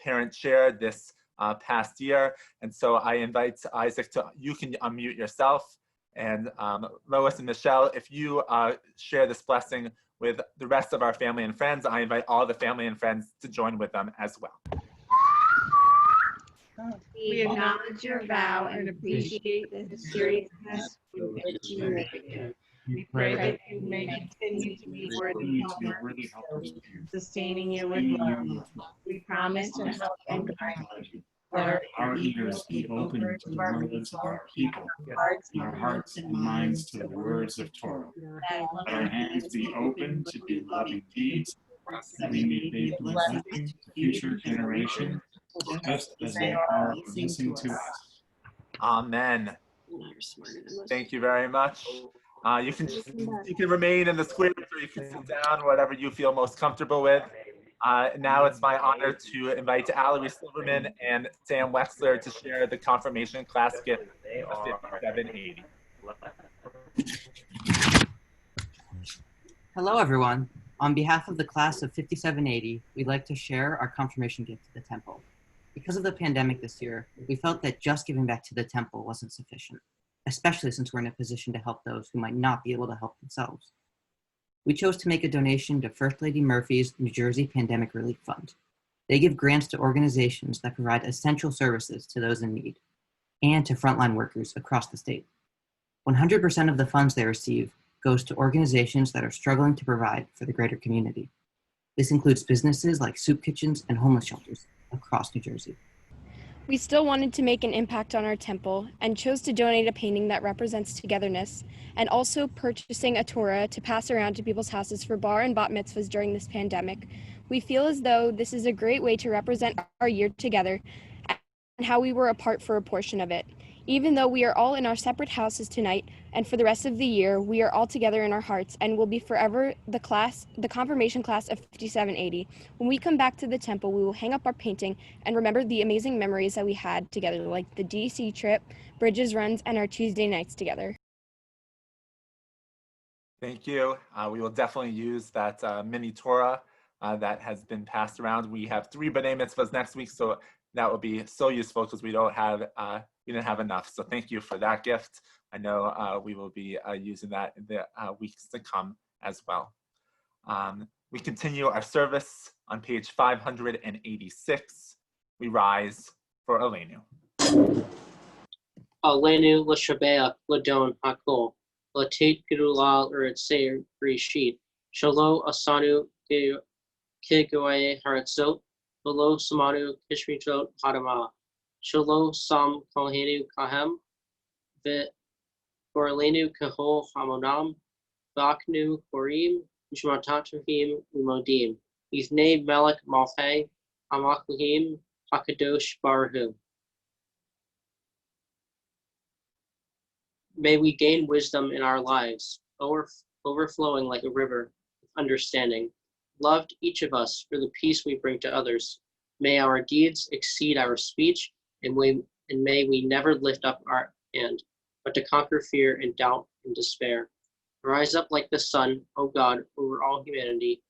parent chair this past year. And so I invite Isaac to, you can unmute yourself. And Lois and Michelle, if you share this blessing with the rest of our family and friends, I invite all the family and friends to join with them as well. We acknowledge your vow and appreciate the seriousness with which you make it. We pray that you may continue to be worthy helpers, sustaining you with love. We promise to help and kindly. Let our ears be open to the words of our people, our hearts and minds to the words of Torah. Let our hands be open to do loving deeds, that we may be a blessing to future generations, just as they are a blessing to us. Amen. Thank you very much. You can remain in the square or you can sit down, whatever you feel most comfortable with. Now it's my honor to invite Allery Silverman and Sam Wexler to share the confirmation class gift of 5780. Hello, everyone. On behalf of the class of 5780, we'd like to share our confirmation gift to the temple. Because of the pandemic this year, we felt that just giving back to the temple wasn't sufficient, especially since we're in a position to help those who might not be able to help themselves. We chose to make a donation to First Lady Murphy's New Jersey Pandemic Relief Fund. They give grants to organizations that provide essential services to those in need, and to frontline workers across the state. 100% of the funds they receive goes to organizations that are struggling to provide for the greater community. This includes businesses like soup kitchens and homeless shelters across New Jersey. We still wanted to make an impact on our temple and chose to donate a painting that represents togetherness, and also purchasing a Torah to pass around to people's houses for bar and bat mitzvahs during this pandemic. We feel as though this is a great way to represent our year together and how we were apart for a portion of it. Even though we are all in our separate houses tonight and for the rest of the year, we are all together in our hearts and will be forever the confirmation class of 5780. When we come back to the temple, we will hang up our painting and remember the amazing memories that we had together, like the DC trip, Bridges runs, and our Tuesday nights together. Thank you. We will definitely use that mini Torah that has been passed around. We have 3 B'nai Mitzvahs next week, so that will be so useful because we didn't have enough. So thank you for that gift. I know we will be using that in the weeks to come as well. We continue our service on page 586. We rise for Aleinu. Aleinu l'Shebeirach l'Adon Hakol l'Tate Gedula l'Ritzei Rishit Shalo Asanu Kigoye Haratzot Velo Samanu Kishmitot Hadama, Shalo Sam Kolhenu Kahem, Vit Gorlenu Kahol Hamonam, Vaknu Korim, Ishmatatuhim Umodim, Yivne Melech Malhe, Amakuhim, Hakadosh Baruhu. May we gain wisdom in our lives, overflowing like a river, with understanding. Loved each of us for the peace we bring to others. May our deeds exceed our speech, and may we never lift up our hand, but to conquer fear and doubt and despair. Rise up like the sun, O God, over all humanity.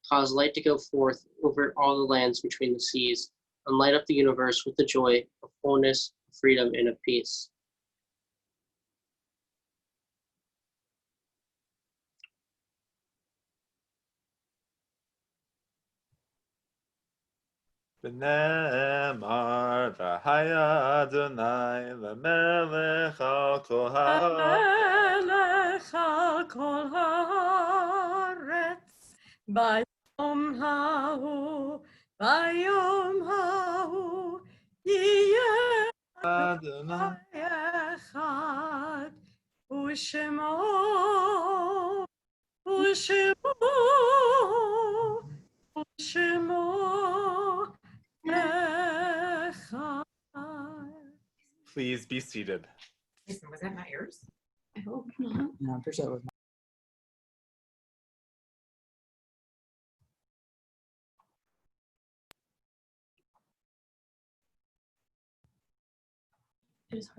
Cause light to go forth over all the lands between the seas, and light up the universe with the joy of wholeness, freedom, and of peace. V'nemar v'haya Adonai l'melech al kol Melech al kol haaretz, bayom hahu, yiyeh Adonai echad, u'shemo echad. Please be seated. Was that not yours? I hope not. No, I'm pretty sure it was.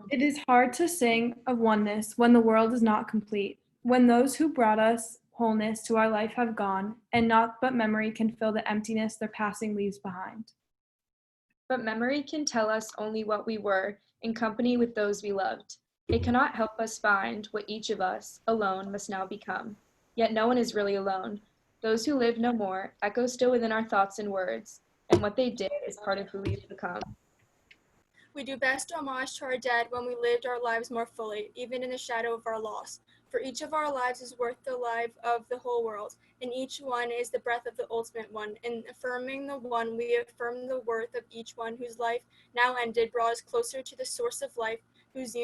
It is hard to sing of oneness when the world is not complete, when those who brought us wholeness to our life have gone, and naught but memory can fill the emptiness their passing leaves behind. But memory can tell us only what we were in company with those we loved. It cannot help us find what each of us, alone, must now become. Yet no one is really alone. Those who live no more echo still within our thoughts and words, and what they did is part of who we've become. We do best homage to our dead when we lived our lives more fully, even in the shadow of our loss. For each of our lives is worth the life of the whole world, and each one is the breath of the ultimate one. In affirming the one, we affirm the worth of each one whose life now ended brought us closer to the source of life, in whose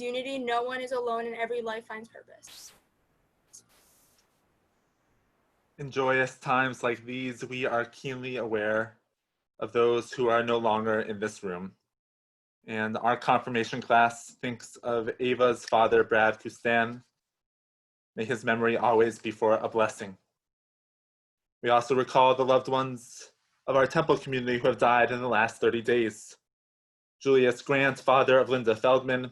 unity no one is alone and every life finds purpose. In joyous times like these, we are keenly aware of those who are no longer in this room. And our confirmation class thinks of Ava's father, Brad Kustan. May his memory always be for a blessing. We also recall the loved ones of our temple community who have died in the last 30 days. Julius Grant, father of Linda Feldman,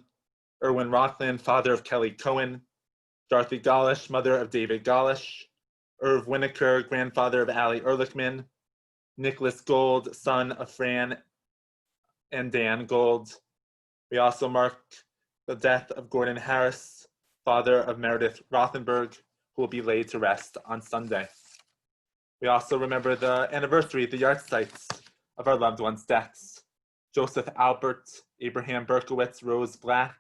Erwin Rockland, father of Kelly Cohen, Dorothy Golish, mother of David Golish, Irv Winokur, grandfather of Allie Ehrlichman, Nicholas Gold, son of Fran and Dan Gold. We also mark the death of Gordon Harris, father of Meredith Rothenberg, who will be laid to rest on Sunday. We also remember the anniversary, the yahrzeits of our loved ones' deaths. Joseph Albert, Abraham Berkowitz, Rose Black,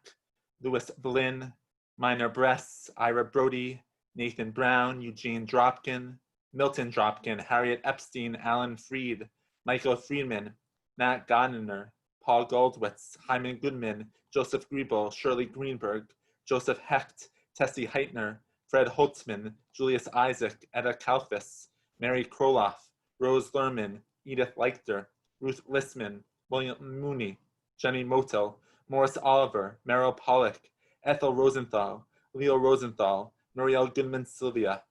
Louis Blinn, Minor Bress, Ira Brody, Nathan Brown, Eugene Dropkin, Milton Dropkin, Harriet Epstein, Alan Freed, Michael Friedman, Nat Godiner, Paul Goldwitz, Hyman Goodman, Joseph Griebel, Shirley Greenberg, Joseph Hecht, Tessie Heitner, Fred Holtzman, Julius Isaac, Etta Kalfis, Mary Kroloff, Rose Lerman, Edith Leichter, Ruth Lissman, William Mooney, Jenny Motel, Morris Oliver, Meryl Pollack, Ethel Rosenthal, Leo Rosenthal, Muriel Goodman Sylvia,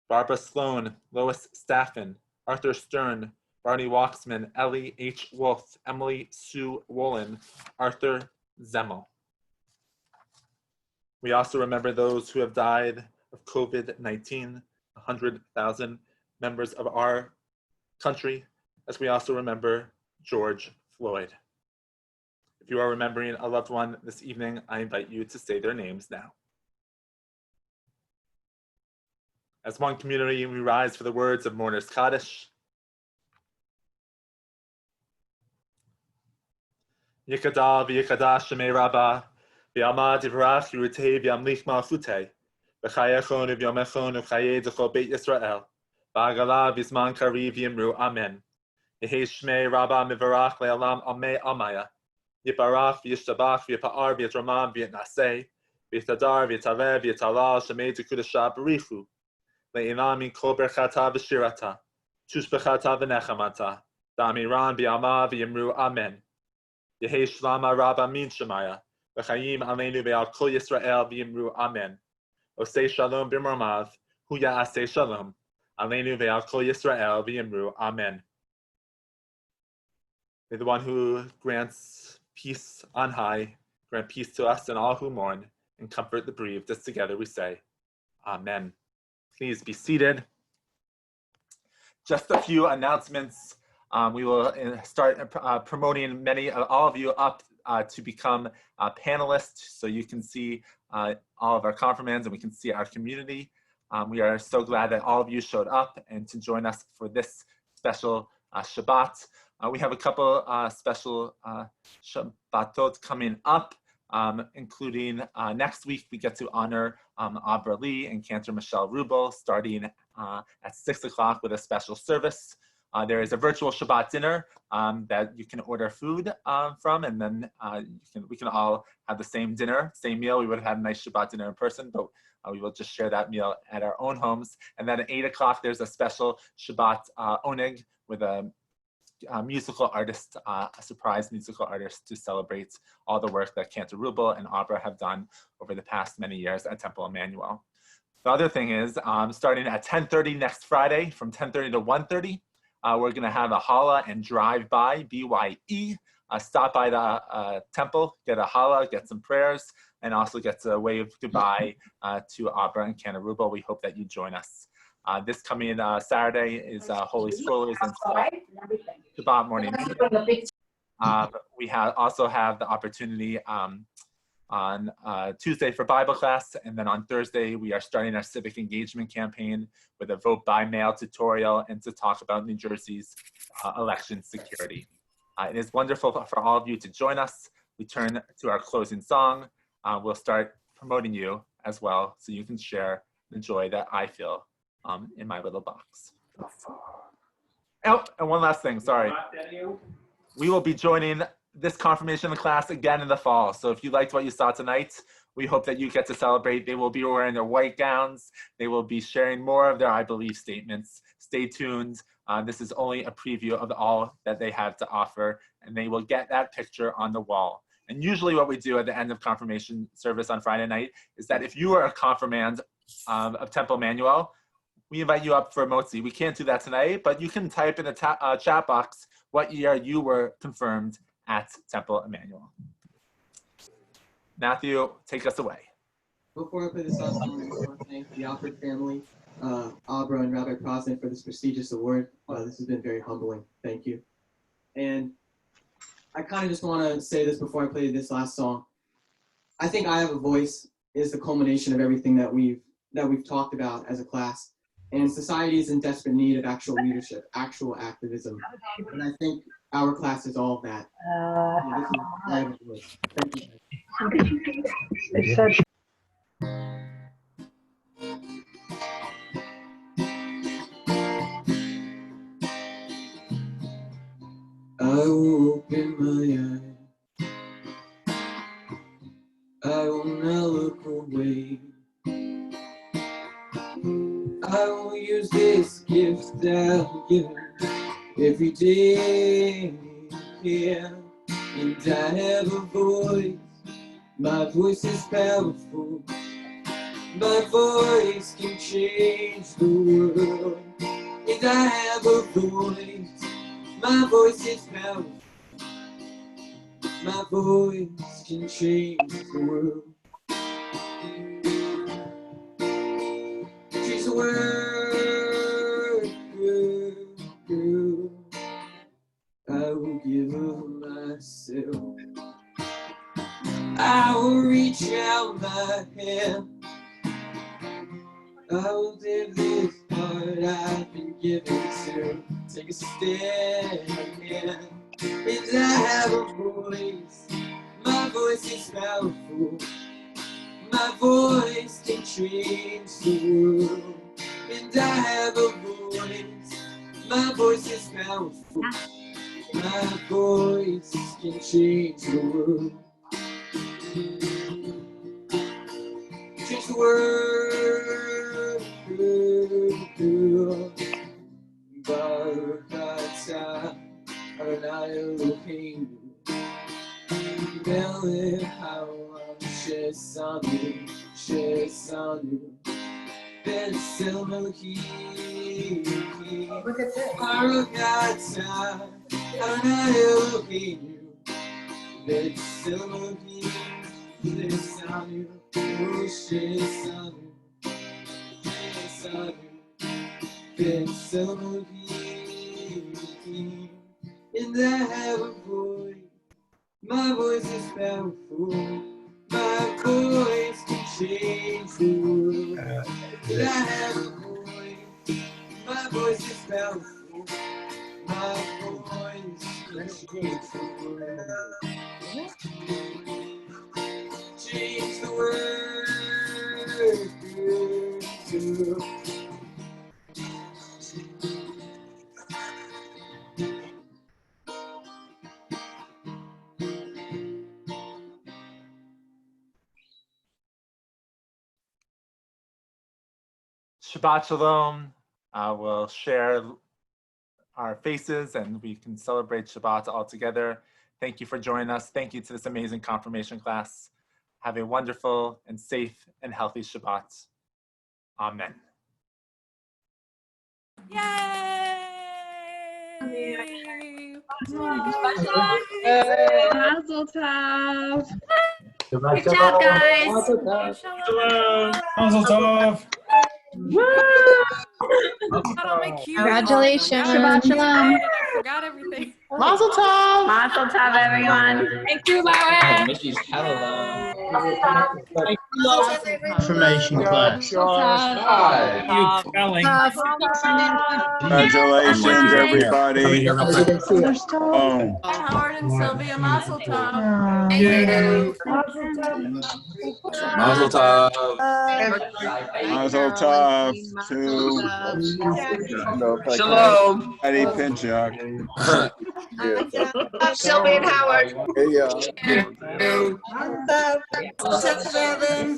Barbara Sloan, Lois Staffen, Arthur Stern, Barney Waxman, Ellie H. Wolf, Emily Sue Wolin, Arthur Zemmel. We also remember those who have died of COVID-19, 100,000 members of our country, as we also remember George Floyd. If you are remembering a loved one this evening, I invite you to say their names now. As one community, we rise for the words of Mourner's Kaddish. Yikada v'yikada shemei rabba, v'yamad yivrach yirutei v'yamlich malchutei, v'chayechon v'yomechon v'chayei d'chol Beit Yisrael, Ba'agala v'zman kariv yimru amen. Yehi shmei rabba mivarach le'olam amei amaya. Yiparach v'yishtabach v'yipa'ar v'yitramam v'yitnaseh. V'yitadar v'yitarev v'yitalal shemei tukudasha barichu. Le'inam min kol berchata v'shirata. Tushbechata v'nechamata. Da'amiran b'yama v'yimru amen. Yehi shlama rabba min shemaya. V'chayim aleinu ve'al kol Yisrael v'yimru amen. Osei shalom b'mormav. Hu ya'aseh shalom. Aleinu ve'al kol Yisrael v'yimru amen. May the one who grants peace on high grant peace to us and all who mourn, and comfort the bereaved. As together we say, Amen. Please be seated. Just a few announcements. We will start promoting all of you up to become panelists, so you can see all of our confirmands and we can see our community. We are so glad that all of you showed up and to join us for this special Shabbat. We have a couple special Shabbatot coming up, including next week we get to honor Abra Lee and Cantor Michelle Rubel starting at 6 o'clock with a special service. There is a virtual Shabbat dinner that you can order food from, and then we can all have the same dinner, same meal. We would have had a nice Shabbat dinner in person, but we will just share that meal at our own homes. And then at 8 o'clock, there's a special Shabbat oneg with a musical artist, a surprise musical artist to celebrate all the work that Cantor Rubel and Abra have done over the past many years at Temple Emanu-El. The other thing is, starting at 10:30 next Friday, from 10:30 to 1:30, we're going to have a challah and drive-by, BYE. Stop by the temple, get a challah, get some prayers, and also get to wave goodbye to Abra and Cantor Rubel. We hope that you join us. This coming Saturday is Holy Strollers and Shabbat morning. We also have the opportunity on Tuesday for Bible class, and then on Thursday we are starting our civic engagement campaign with a vote by mail tutorial and to talk about New Jersey's election security. It is wonderful for all of you to join us. We turn to our closing song. We'll start promoting you as well, so you can share the joy that I feel in my little box. Oh, and one last thing, sorry. We will be joining this confirmation class again in the fall. So if you liked what you saw tonight, we hope that you get to celebrate. They will be wearing their white gowns. They will be sharing more of their I believe statements. Stay tuned. This is only a preview of all that they have to offer, and they will get that picture on the wall. And usually what we do at the end of confirmation service on Friday night is that if you are a confirmand of Temple Emanu-El, we invite you up for a motzi. We can't do that tonight, but you can type in the chat box what year you were confirmed at Temple Emanu-El. Matthew, take us away. Before I play this last song, I just want to thank the Alfred family, Abra and Rabbi Prosman for this prestigious award. This has been very humbling. Thank you. And I kind of just want to say this before I play this last song. I think I Have a Voice is the culmination of everything that we've talked about as a class. And society is in desperate need of actual leadership, actual activism. And I think our class is all of that. This is I Have a Voice. Thank you. I will open my eyes. I will not look away. I will use this gift that I'm given every day. Yeah. And I have a voice. My voice is powerful. My voice can change the world. And I have a voice. My voice is powerful. My voice can change the world. Change the world, girl. I will give of myself. I will reach out my hand. I will live this heart I've been given to. Take a stand. And I have a voice. My voice is powerful. My voice can change the world. and I have a voice. My voice is powerful. My voice can change the world. Change the world. Baruch atah Adonai Eloheinu melech haolam she'esanu b'tselem Elohim. Baruch atah Adonai Eloheinu b'tselem Elohim she'esanu b'tselem Elohim. And I have a voice. My voice is powerful. My voice can change the world. And I have a voice. My voice is powerful. My voice can change the world. Change the world. Shabbat Shalom. We'll share our faces and we can celebrate Shabbat all together. Thank you for joining us. Thank you to this amazing confirmation class. Have a wonderful and safe and healthy Shabbat. Amen. Mazel tov. Good job, guys. Mazel tov. Congratulations. Shabbat shalom. I forgot everything. Mazel tov. Mazel tov, everyone. Thank you, Lauren. Confirmation class. Congratulations, everybody. Howard and Sylvia, mazel tov. Mazel tov. Mazel tov to Shalom. Eddie Pinchuk. Sylvia and Howard. Hey, That was it, really.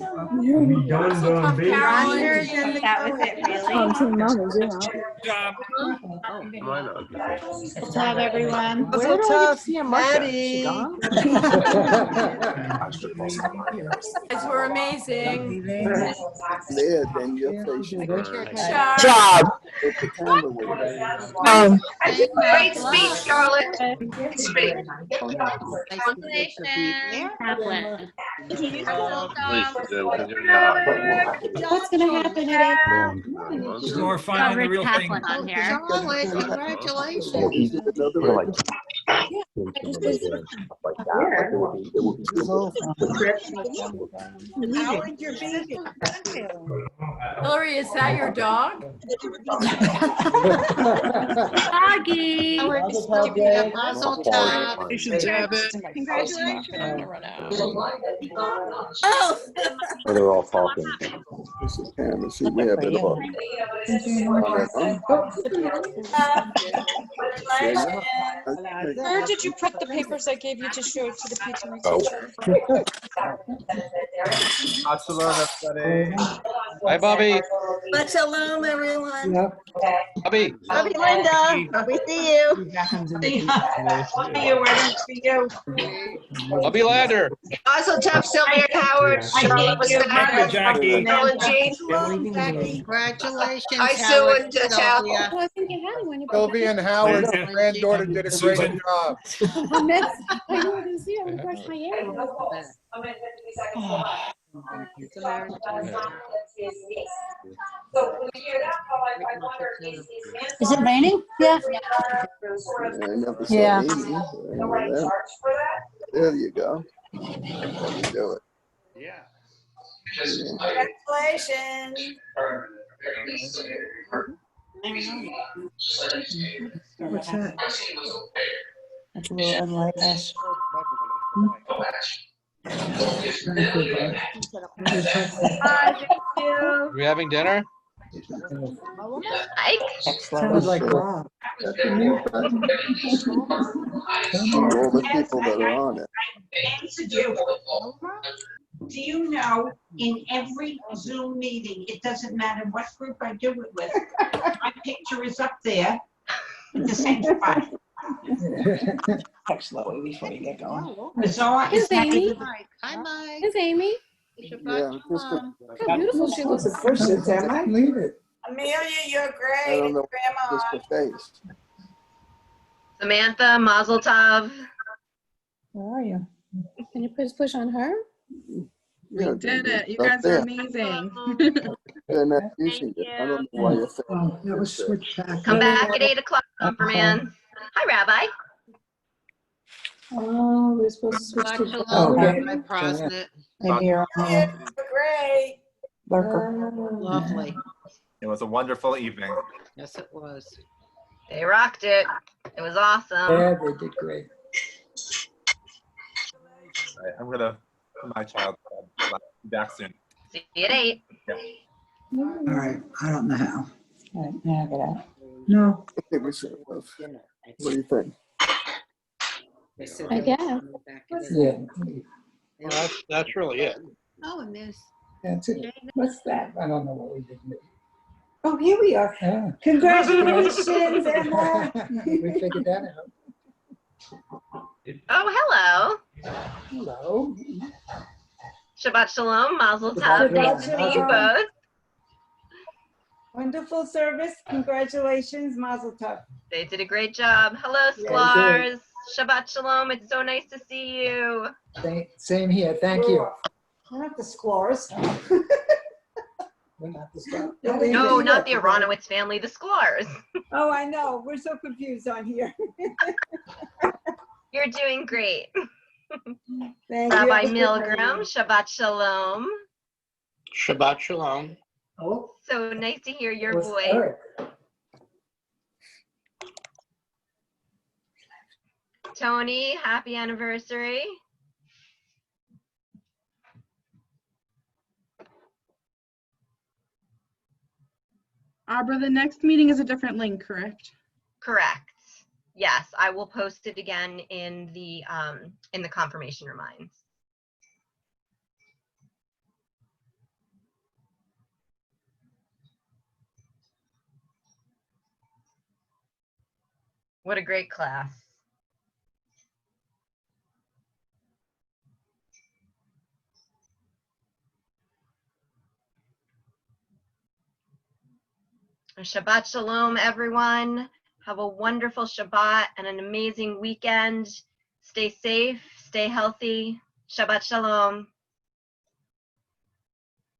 Good job, everyone. Where do I see a Maddie? Guys were amazing. There, then your face. Job. Great speech, Charlotte. Great speech. What's going to happen at 8? So we're finding the real thing. On here. Charlotte, congratulations. Howard, you're being Hillary, is that your dog? Doggy. Mazel tov. They're all talking. This is Pam. Let's see, we have been about. Where did you put the papers I gave you to show to the PTA teacher? Hi, Bobby. Shabbat shalom, everyone. Bobby. Bobby, Linda. Bobby, see you. See you. Where did see you? Bobby Lander. Mazel tov, Sylvia and Howard. Charlotte was there. Jackie. Ellen Jean. Congratulations. Hi, Sue and Chow. Sylvia and Howard's granddaughter did a great job. Is it raining? Yeah. Yeah. There you go. Do it. Yeah. Congratulations. What's that? That's a little unlike Are we having dinner? Sounds like Rob. All the people that are on it. Answered you. Do you know, in every Zoom meeting, it doesn't matter what group I do it with, my picture is up there at the same spot. Talk slowly before you get going. Bizarre Here's is not Amy. even- Hi, Mike. Here's Amy. Yeah, just Look how beautiful she looks. the first it's Emma. leave it. Amelia, you're I great. don't know. Grandma. Just the face. Samantha, Mazel Tov. Where are you? Can you please push on her? Yeah, Did it. You up guys there. are amazing. They're not using it. I don't know why you're saying. Oh, that was switched back. Come back at 8 o'clock, Confirmands. Hi, Rabbi. Oh, we're supposed to switch to. Oh, Okay. my Prosnit. And you're You're great. Lurker. Lovely. It was a wonderful evening. Yes, it was. They rocked it. It was awesome. Yeah, they did great. All right, I'm gonna put my child to bed. I'll be back soon. See you at 8. Yeah. All right, I don't know how. All right, now get out. No. It was, what do you think? I guess. Yeah. Well, that's really it. Oh, and this. That's it. What's that? I don't know what we did. Oh, here we are. Yeah. Congratulations, Emma. We figured that out. Oh, hello. Hello. Shabbat Shalom, Mazel Tov. Shabbat Nice to meet you Shalom. both. Wonderful service. Congratulations, Mazel Tov. They did a great job. Hello, Yeah, Sklars. Shabbat Shalom. It's so nice to see you. Same here. Thank you. We're not the Sklars. We're not the stuff. No, not the Aronowitz family, the Sklars. Oh, I know. We're so confused on here. You're doing great. Thank you. Rabbi Have a good Milgram, night. Shabbat Shalom. Shabbat Shalom. Oh, So nice to hear your what's voice. Eric? Tony, happy anniversary. Abra, the next meeting is a different link, correct? Correct. Yes, I will post it again in the confirmation reminds. What a great class. Shabbat Shalom, everyone. Have a wonderful Shabbat and an amazing weekend. Stay safe, stay healthy. Shabbat Shalom.